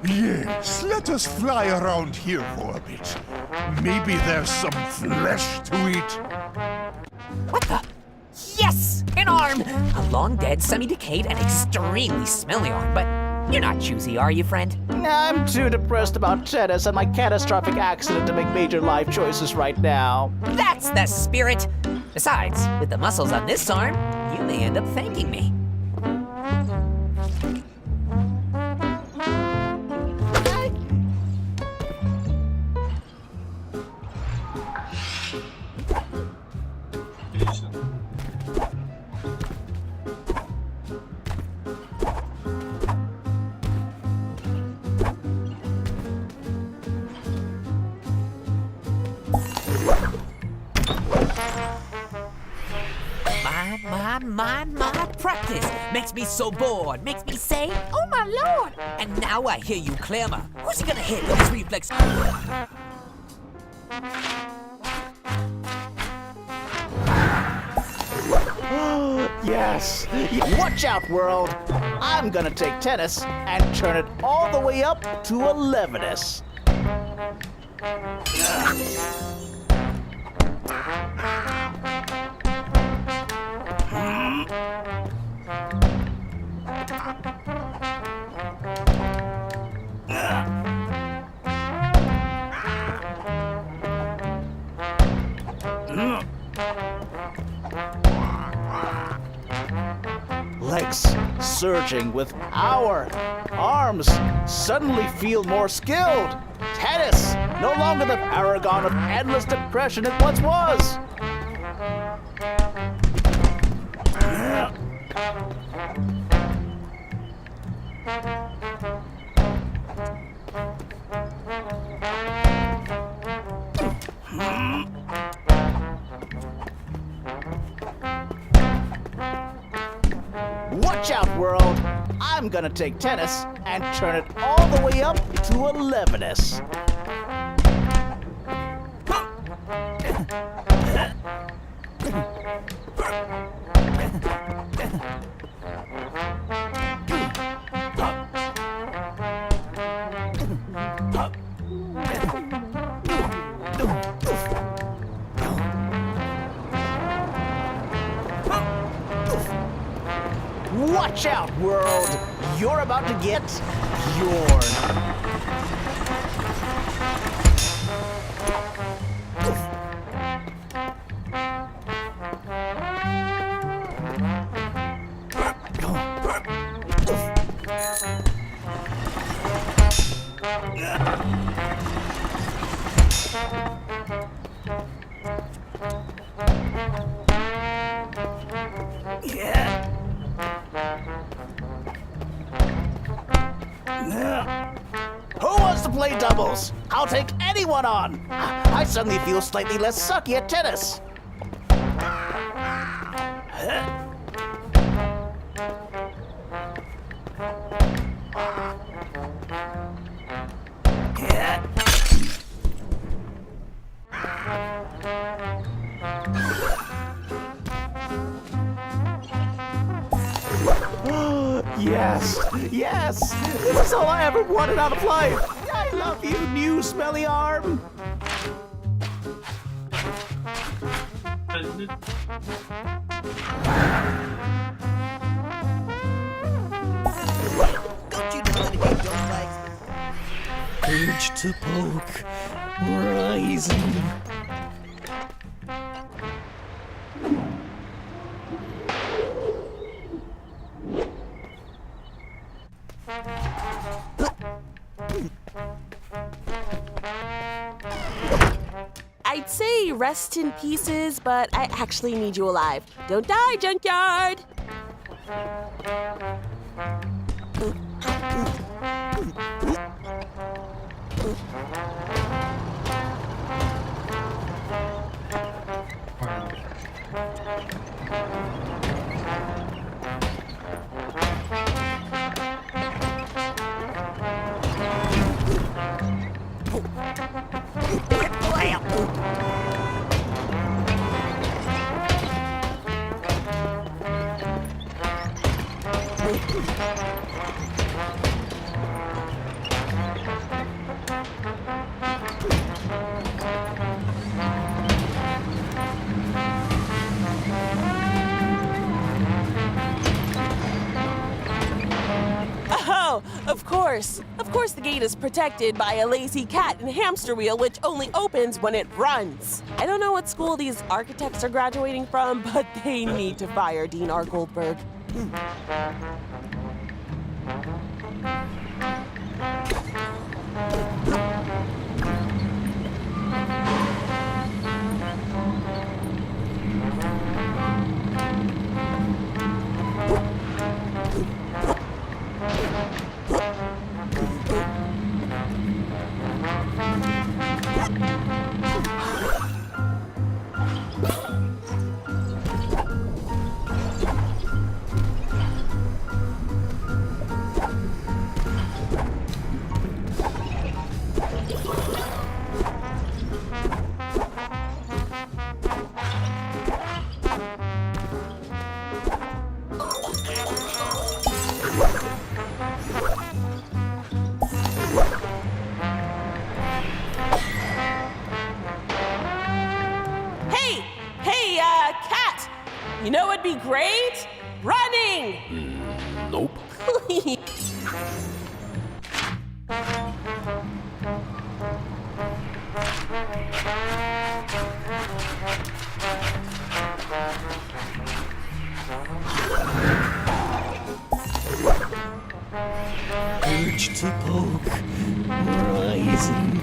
Yes, let us fly around here for a bit. Maybe there's some flesh to eat. What the? Yes! An arm! A long dead, semi-decayed, and extremely smelly arm, but you're not choosy, are you, friend? I'm too depressed about tennis and my catastrophic accident to make major life choices right now. That's the spirit! Besides, with the muscles on this arm, you may end up thanking me. My practice makes me so bored, makes me say, oh my lord! And now I hear you clamor. Who's he gonna hit with his reflex? Yes! Watch out, world! I'm gonna take tennis and turn it all the way up to 11-ness. Legs surging with power. Arms suddenly feel more skilled. Tennis, no longer the paragon of endless depression it once was. Watch out, world! I'm gonna take tennis and turn it all the way up to 11-ness. Watch out, world! You're about to get yours. Who wants to play doubles? I'll take anyone on. I suddenly feel slightly less sucky at tennis. Yes, yes, this is all I ever wanted out of life. I love you, new smelly arm. Don't you know that if you don't like... Urge to poke, rising. I'd say rest in pieces, but I actually need you alive. Don't die, junkyard! Oh, of course. Of course the gate is protected by a lazy cat and hamster wheel which only opens when it runs. I don't know what school these architects are graduating from, but they need to fire Dean R. Goldberg. Cat! You know what'd be great? Running! Nope. Urge to poke, rising.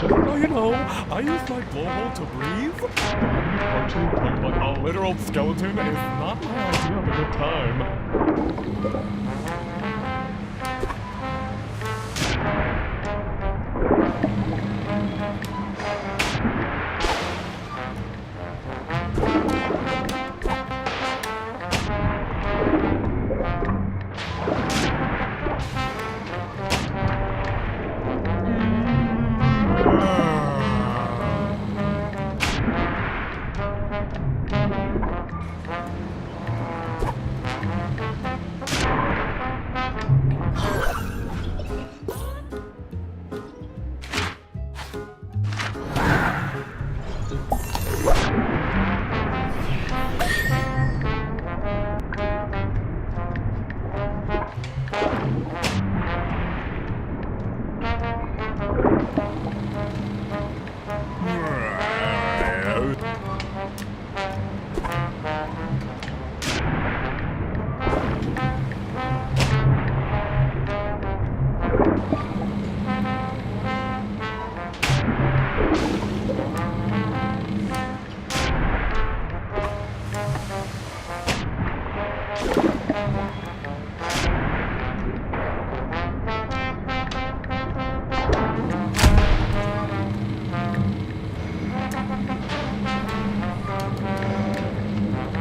Oh, you know, I use my blowhole to breathe. Punching like a literal skeleton is not my idea of a good time.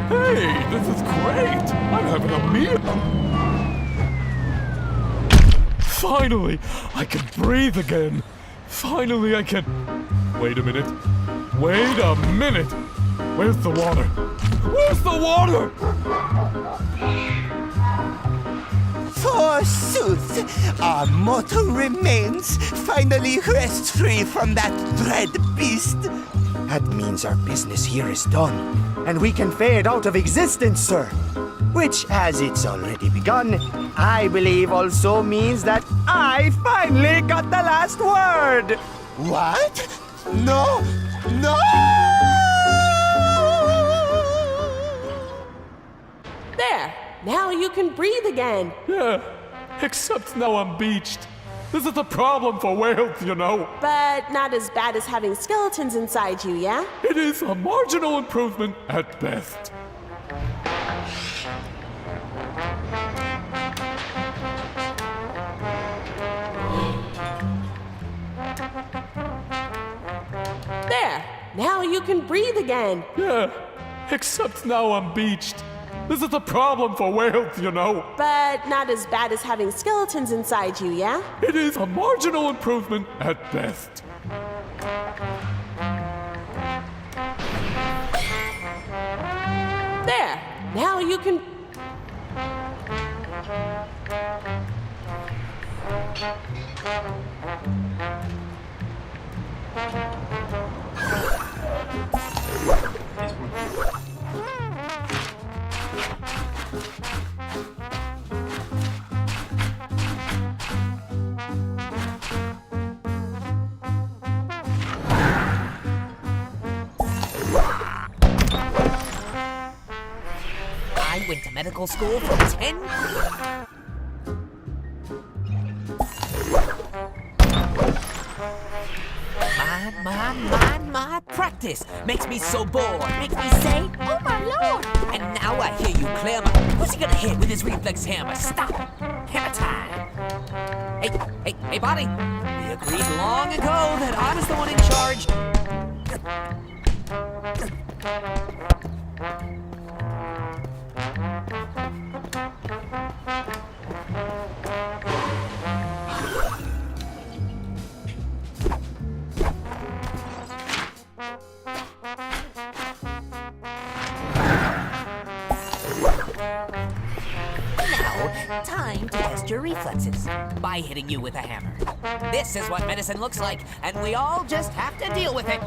Hey, this is great! I'm having a meal! Finally, I can breathe again! Finally, I can... Wait a minute. Wait a minute! Where's the water? Where's the water? Forsooth, our mortal remains finally rest free from that dread beast. That means our business here is done, and we can fade out of existence, sir. Which, as it's already begun, I believe also means that I finally got the last word. What? No! No! There! Now you can breathe again. Yeah, except now I'm beached. This is a problem for whales, you know. But not as bad as having skeletons inside you, yeah? It is a marginal improvement at best. There! Now you can breathe again. Yeah, except now I'm beached. This is a problem for whales, you know. But not as bad as having skeletons inside you, yeah? It is a marginal improvement at best. There! Now you can... I went to medical school for 10 My practice makes me so bored. Makes me say, oh my lord. And now I hear you clamor. Who's he gonna hit with his reflex hammer? Stop. Hammer time. Hey, buddy. We agreed long ago that I was the one in charge. Time to test your reflexes by hitting you with a hammer. This is what medicine looks like, and we all just have to deal with it.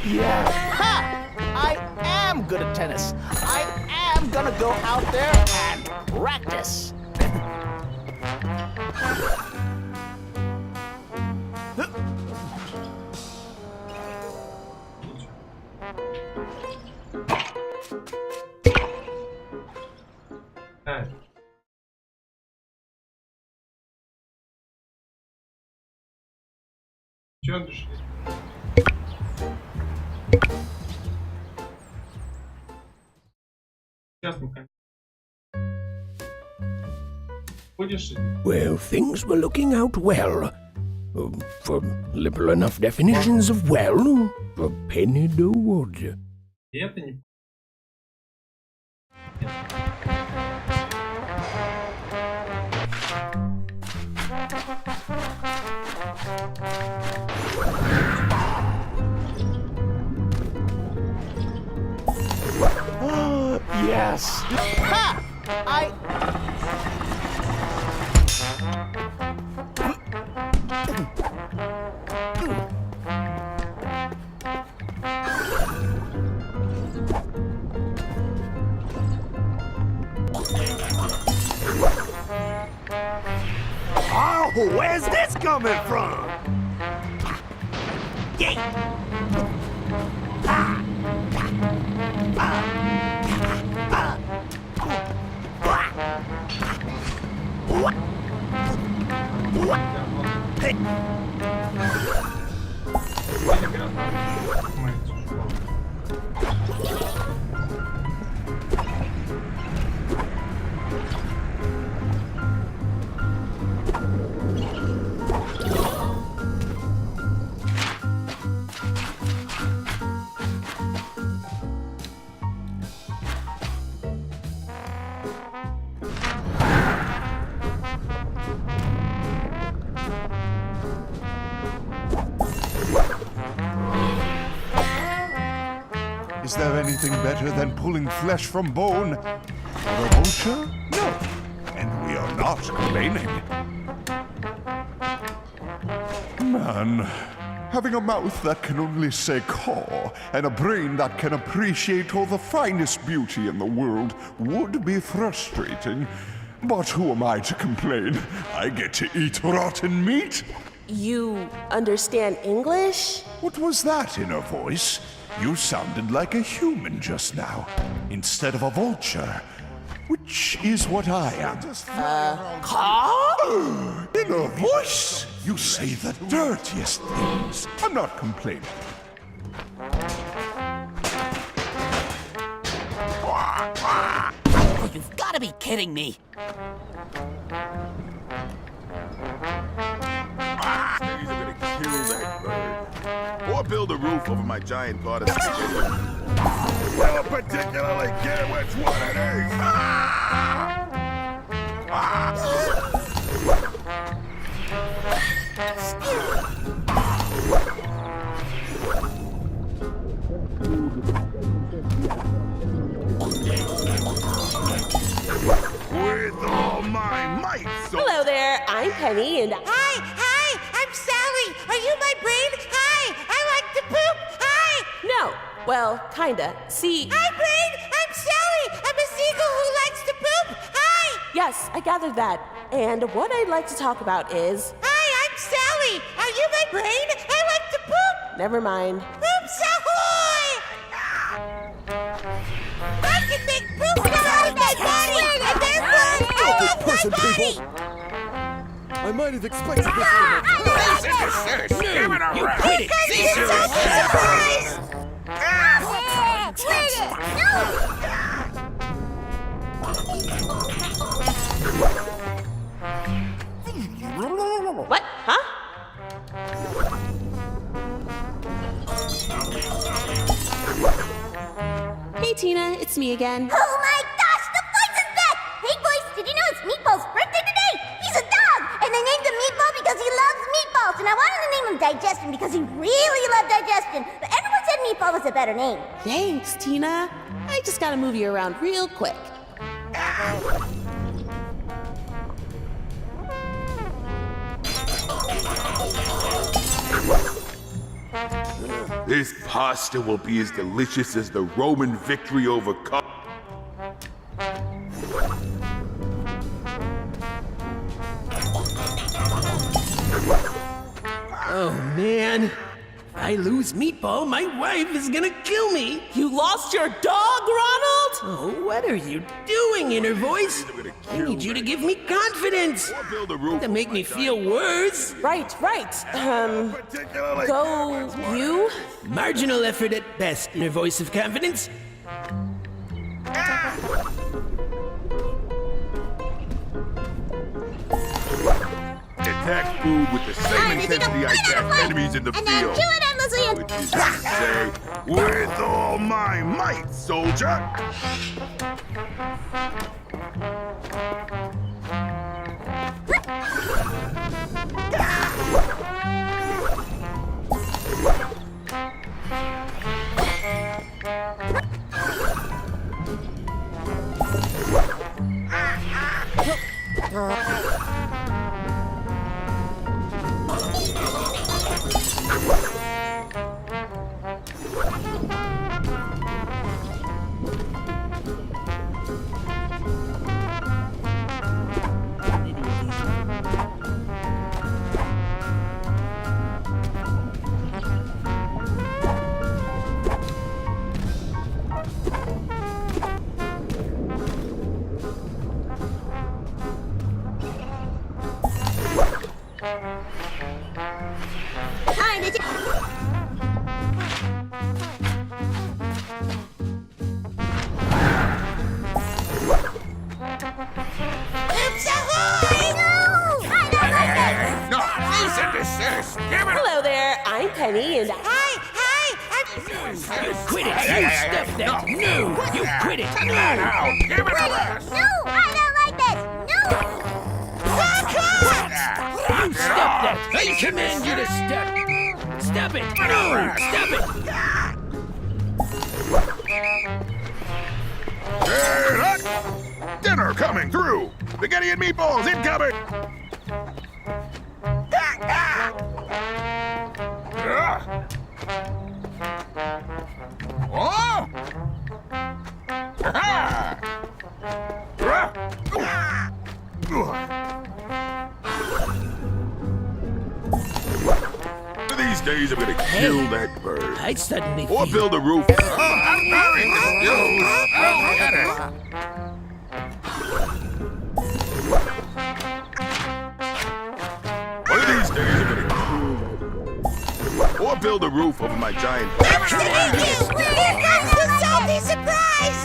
Yeah. Ha! I am good at tennis. I am gonna go out there and practice. Evet. Чё души? Сейчас мы будешь? Well, things were looking out well. For liberal enough definitions of well, for penny dollars. И это не... Yes. Ha! Oh, where's this coming from? Is there anything better than pulling flesh from bone? For a vulture? No. And we are not complaining. Man, having a mouth that can only say caw, and a brain that can appreciate all the finest beauty in the world would be frustrating. But who am I to complain? I get to eat rotten meat. You understand English? What was that in her voice? You sounded like a human just now, instead of a vulture, which is what I am. In a voice, you say the dirtiest things. I'm not complaining. Oh, you've got to be kidding me. He's gonna kill that bird. Or build a roof over my giant pot of spaghetti. Don't particularly care which one it is. With all my might, so... Hello there, I'm Penny, and Hi, I'm Sally. Are you my brain? Hi, I like to poop. Hi. No, well, kinda. See... Hi, brain. I'm Sally. I'm a seagull who likes to poop. Hi. Yes, I gathered that. And what I'd like to talk about is... Hi, I'm Sally. Are you my brain? I like to poop. Never mind. Poops ahoy! I can make poop come out of my body, and therefore I love my body. I might have expected this from a... Give it a rest! Because you're so surprised! What? Huh? Hey, Tina, it's me again. Oh my gosh, the voice is back! Hey boys, did you know it's Meatball's birthday today? He's a dog, and they named him Meatball because he loves meatballs, and I wanted to name him Digestion because he really loved digestion, but everyone said Meatball was a better name. Thanks, Tina. I just gotta move you around real quick. This pasta will be as delicious as the Roman victory over Oh, man. If I lose Meatball, my wife is gonna kill me. You lost your dog, Ronald? Oh, what are you doing, inner voice? I need you to give me confidence. To make me feel worse. Right. Go you? Marginal effort at best, inner voice of confidence. Attack food with the same intensity I attack enemies in the field. Chew it endlessly and... Which is to say, with all my might, soldier! Hello there, I'm Penny, and Hi! You quit it! You stuffed that! No! You quit it! No! Give it a rest! No, I don't like this! No! You stop that! I command you to stop! Stop it! No! Stop it! Hey, look! Dinner coming through! Spaghetti and meatballs incoming! Oh! These days I'm gonna kill that bird. I suddenly Or feel... build a roof. Oh, I'm very confused. I'll get it. One of these days I'm gonna kill that bird. Or build a roof over my giant... Here comes the salty surprise!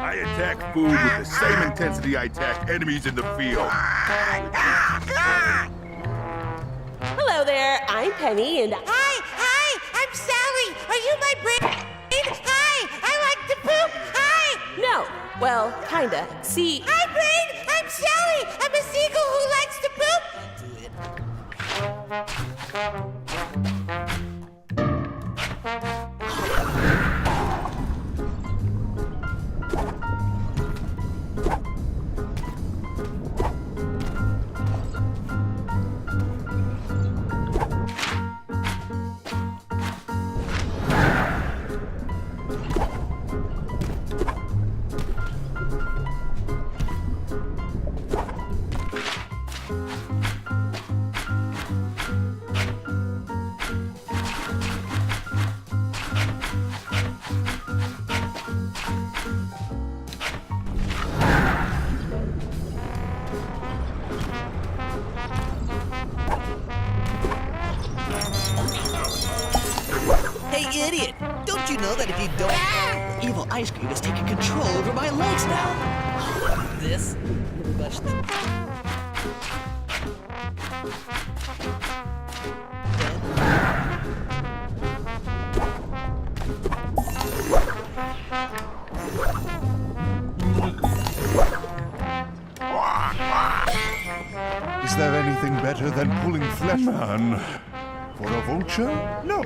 I attack food with the same intensity I attack enemies in the field. hello there, I'm Penny, and Hi, I'm Sally. Are you my brain? Hi, I like to poop. Hi. no, well, kinda. See, Hi, brain. I'm Sally. I'm a seagull who likes to poop. Hey, idiot! Don't you know that if you don't... The evil ice cream is taking control over my legs now! This... much... Is there anything better than pulling flesh? Man, for a vulture? No.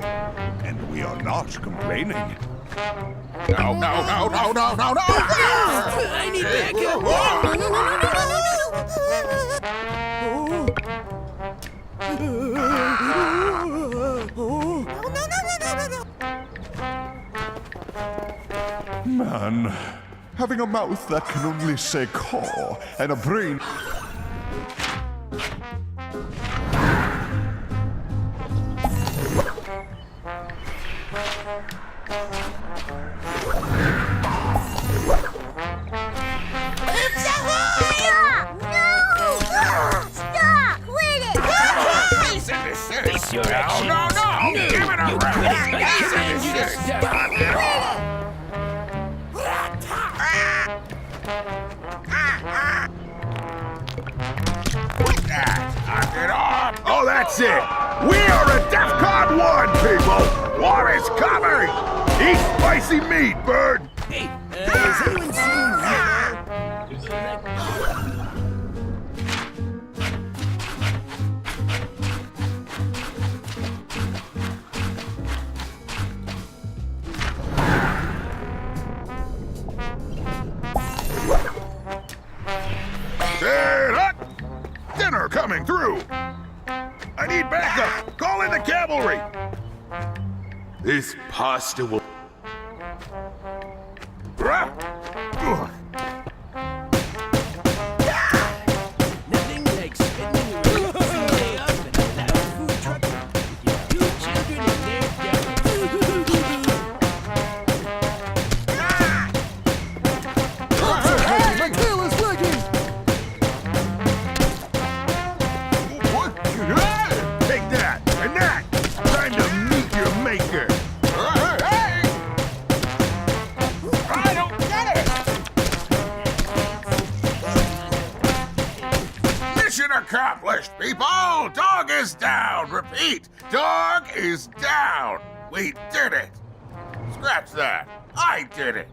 And we are not complaining. No, no, no, no, no, no, no! I need backup! No, no, no! Man, having a mouth that can only say caw and a brain. Face your actions. No! Give it a Knock it off! Oh, that's it! We are a DEFCON 1, people! War is coming! Eat spicy meat, bird! Hey, has anyone seen Set up! Dinner coming through! I need backup! Call in the cavalry! This pasta will... nothing like spending your day off in a loud food truck with your 2 children and their My tail is wagging! Take that! And that! Time to meet your maker! Hey! I don't get it! Mission accomplished, people! Dog is down! Repeat! Dog is down! We did it! Scratch that! I did it!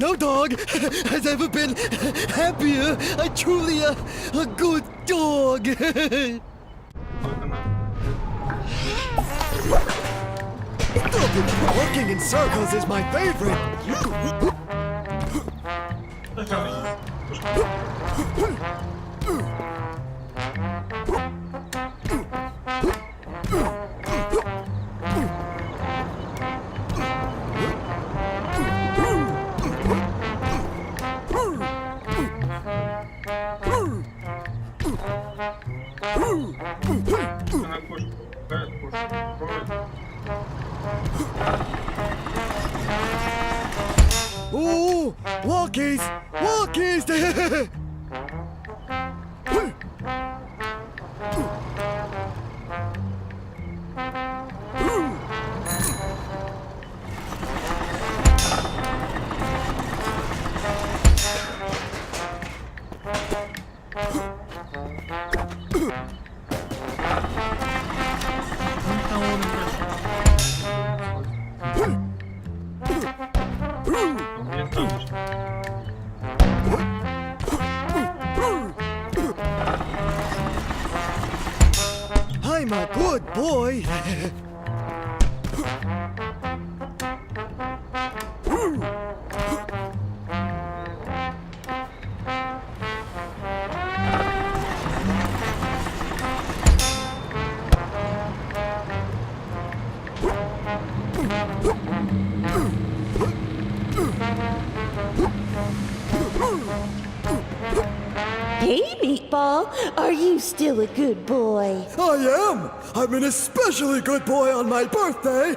no dog has ever been happier. A truly a good dog. Walking in circles is my favorite. Oh, walkies! Walkies! I'm a good boy. Hey, Meatball, are you still a good boy? I am! I'm an especially good boy on my birthday!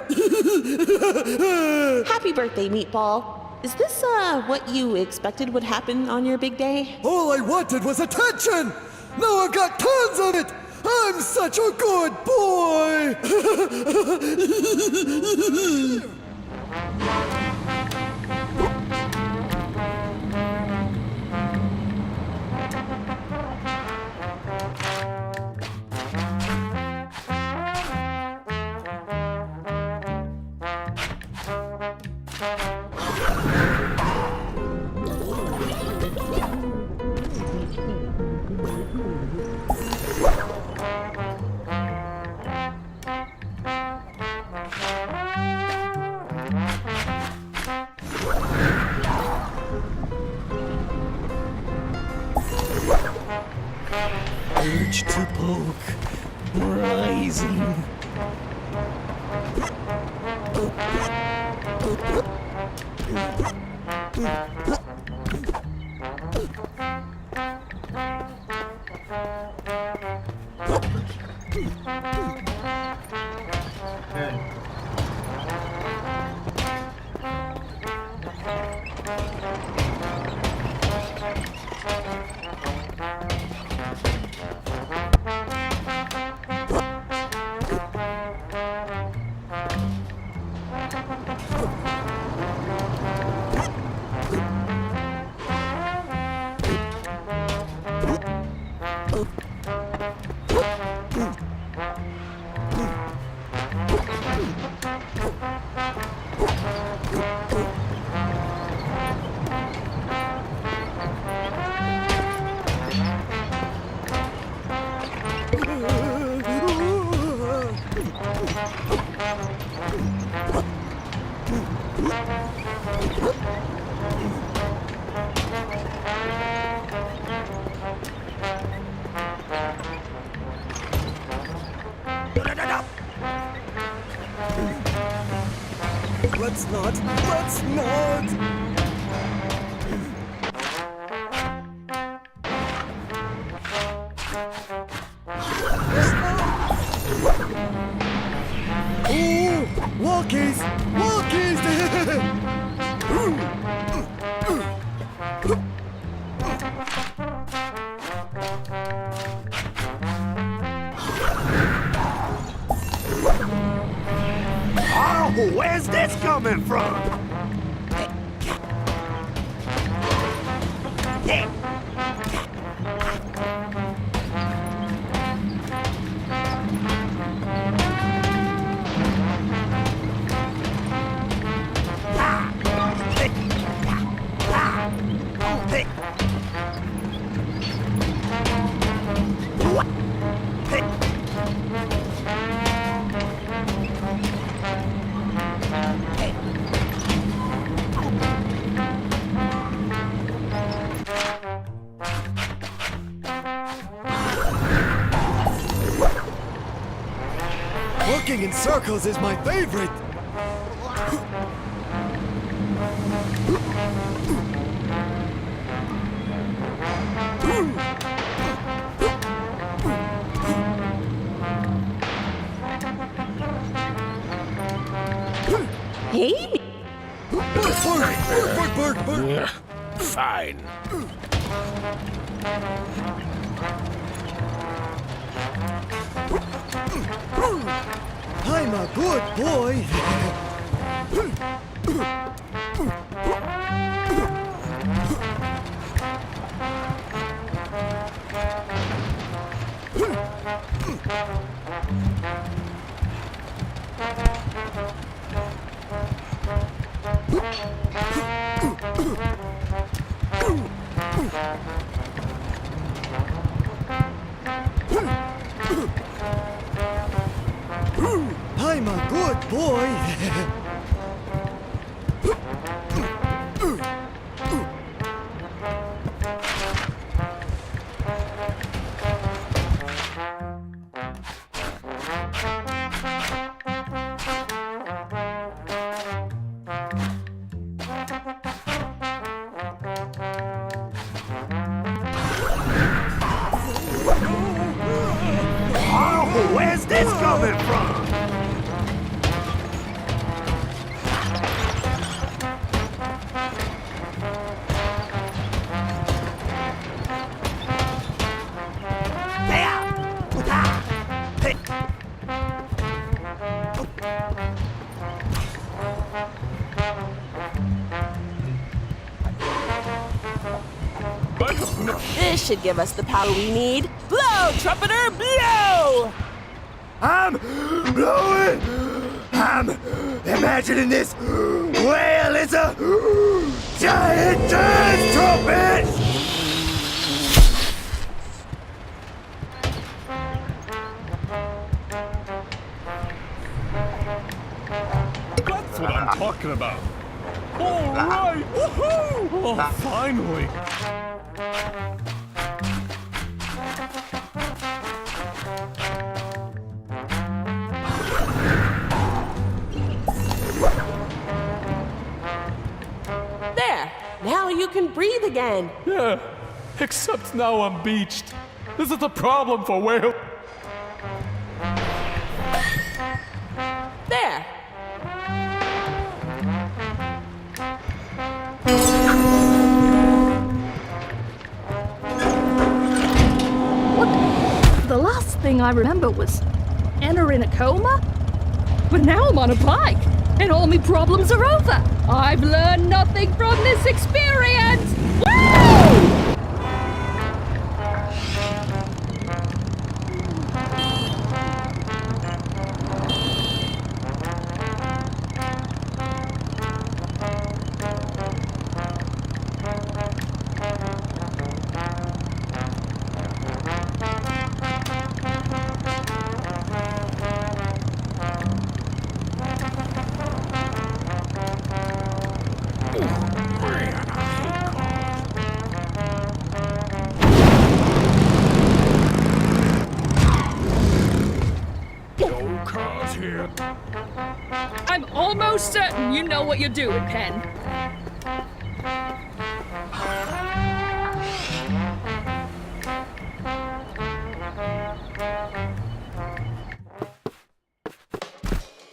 Happy birthday, Meatball. Is this, what you expected would happen on your big day? All I wanted was attention! Now I've got tons of it! I'm such a good boy! Urge to poke, rising. Let's not! Let's not! Ooh! Walkies! Walkies! Oh, where's this coming from? Walking in circles is my favorite. Hey! Yeah, fine. I'm a good boy. I'm a good boy. Oh, where's this coming from? This should give us the power we need. Blow, trumpeter, blow! I'm blowing! I'm imagining this whale is a giant jazz trumpet! That's what I'm talking about. All right! Woohoo! Oh, finally! There! Now you can breathe again. Yeah, except now I'm beached. This is a problem for whale. There! The last thing I remember was entering a coma. But now I'm on a bike, and all my problems are over. I've learned nothing from this experience. Woo! I'm almost certain you know what you're doing, Pen.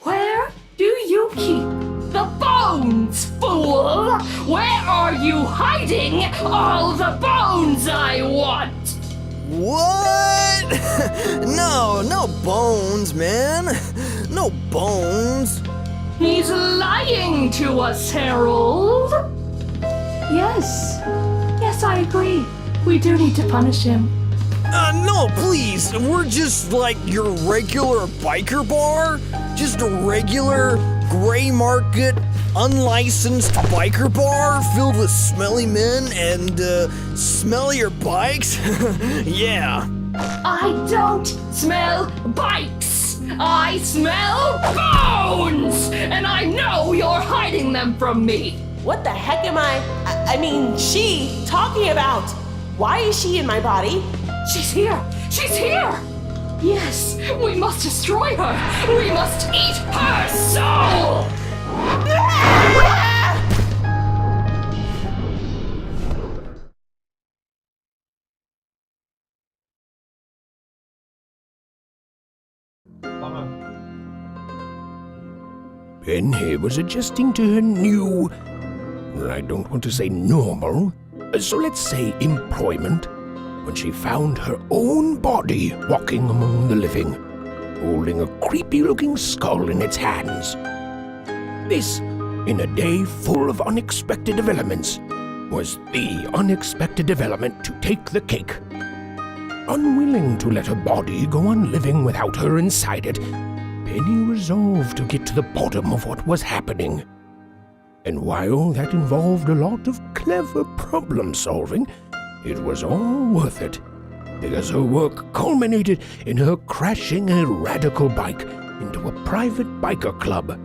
Where do you keep the bones, fool? Where are you hiding all the bones I want? What? No bones, man. No bones. He's lying to us, Harold. Yes, I agree. We do need to punish him. No, please. We're just like your regular biker bar. Just a regular gray market, unlicensed biker bar filled with smelly men and smellier bikes. Yeah. I don't smell bikes. I smell bones! And I know you're hiding them from me. What the heck am I mean, she talking about? Why is she in my body? She's here! She's here! Yes, we must destroy her. We must eat her soul. Penny was adjusting to her new, I don't want to say normal, so let's say employment, when she found her own body walking among the living, holding a creepy-looking skull in its hands. This, in a day full of unexpected developments, was the unexpected development to take the cake. Unwilling to let her body go on living without her inside it, Penny resolved to get to the bottom of what was happening. And while that involved a lot of clever problem-solving, it was all worth it, because her work culminated in her crashing a radical bike into a private biker club,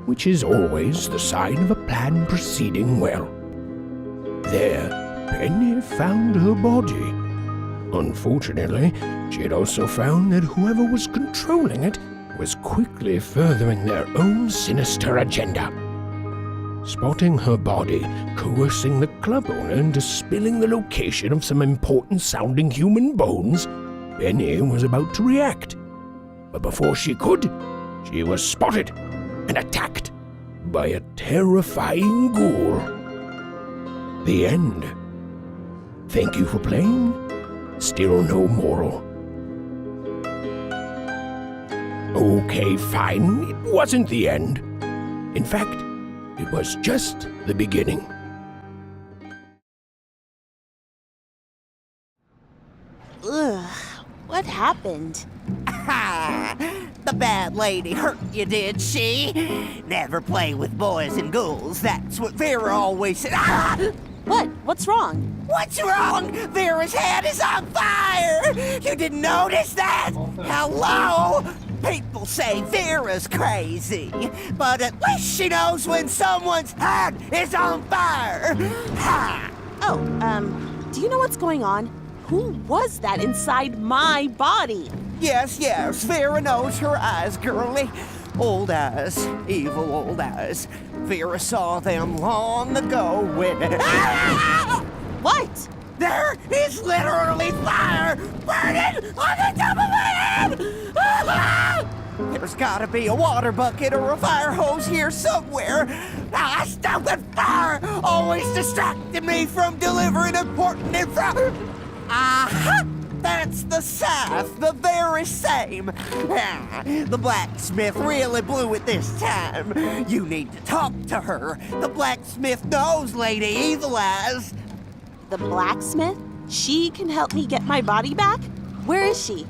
which is always the sign of a plan proceeding well. There, Penny found her body. Unfortunately, she had also found that whoever was controlling it was quickly furthering their own sinister agenda. Spotting her body coercing the club owner into spilling the location of some important-sounding human bones, Penny was about to react. But before she could, she was spotted and attacked by a terrifying ghoul. The end. Thank you for playing. Still no moral. Okay, fine. It wasn't the end. In fact, it was just the beginning. Ugh, what happened? The bad lady hurt you, did she? Never play with boys and ghouls. That's what Vera always said. Ah! What? What's wrong? What's wrong? Vera's head is on fire! You didn't notice that? Hello? People say Vera's crazy, but at least she knows when someone's head is on fire! Ha! Oh, do you know what's going on? Who was that inside my body? Yes, Vera knows her eyes, girlie. Old eyes, evil old eyes. Vera saw them long ago when... What? There is literally fire burning on the top of my head! There's gotta be a water bucket or a fire hose here somewhere. Ah, stupid fire! Always distracting me from delivering important info. Aha! That's the scythe, the very same. The blacksmith really blew it this time. You need to talk to her. The blacksmith knows Lady Evil Eyes. The blacksmith? She can help me get my body back? Where is she?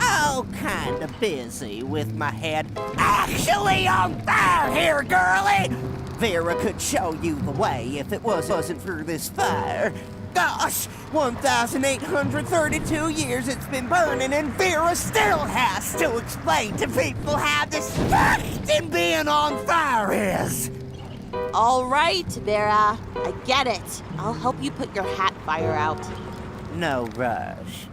Oh, kinda busy with my head actually on fire here, girlie. Vera could show you the way if it wasn't for this fire. Gosh, 1,832 years it's been burning, and Vera still has to explain to people how distracting being on fire is. All right, Vera, I get it. I'll help you put your hat fire out. No rush.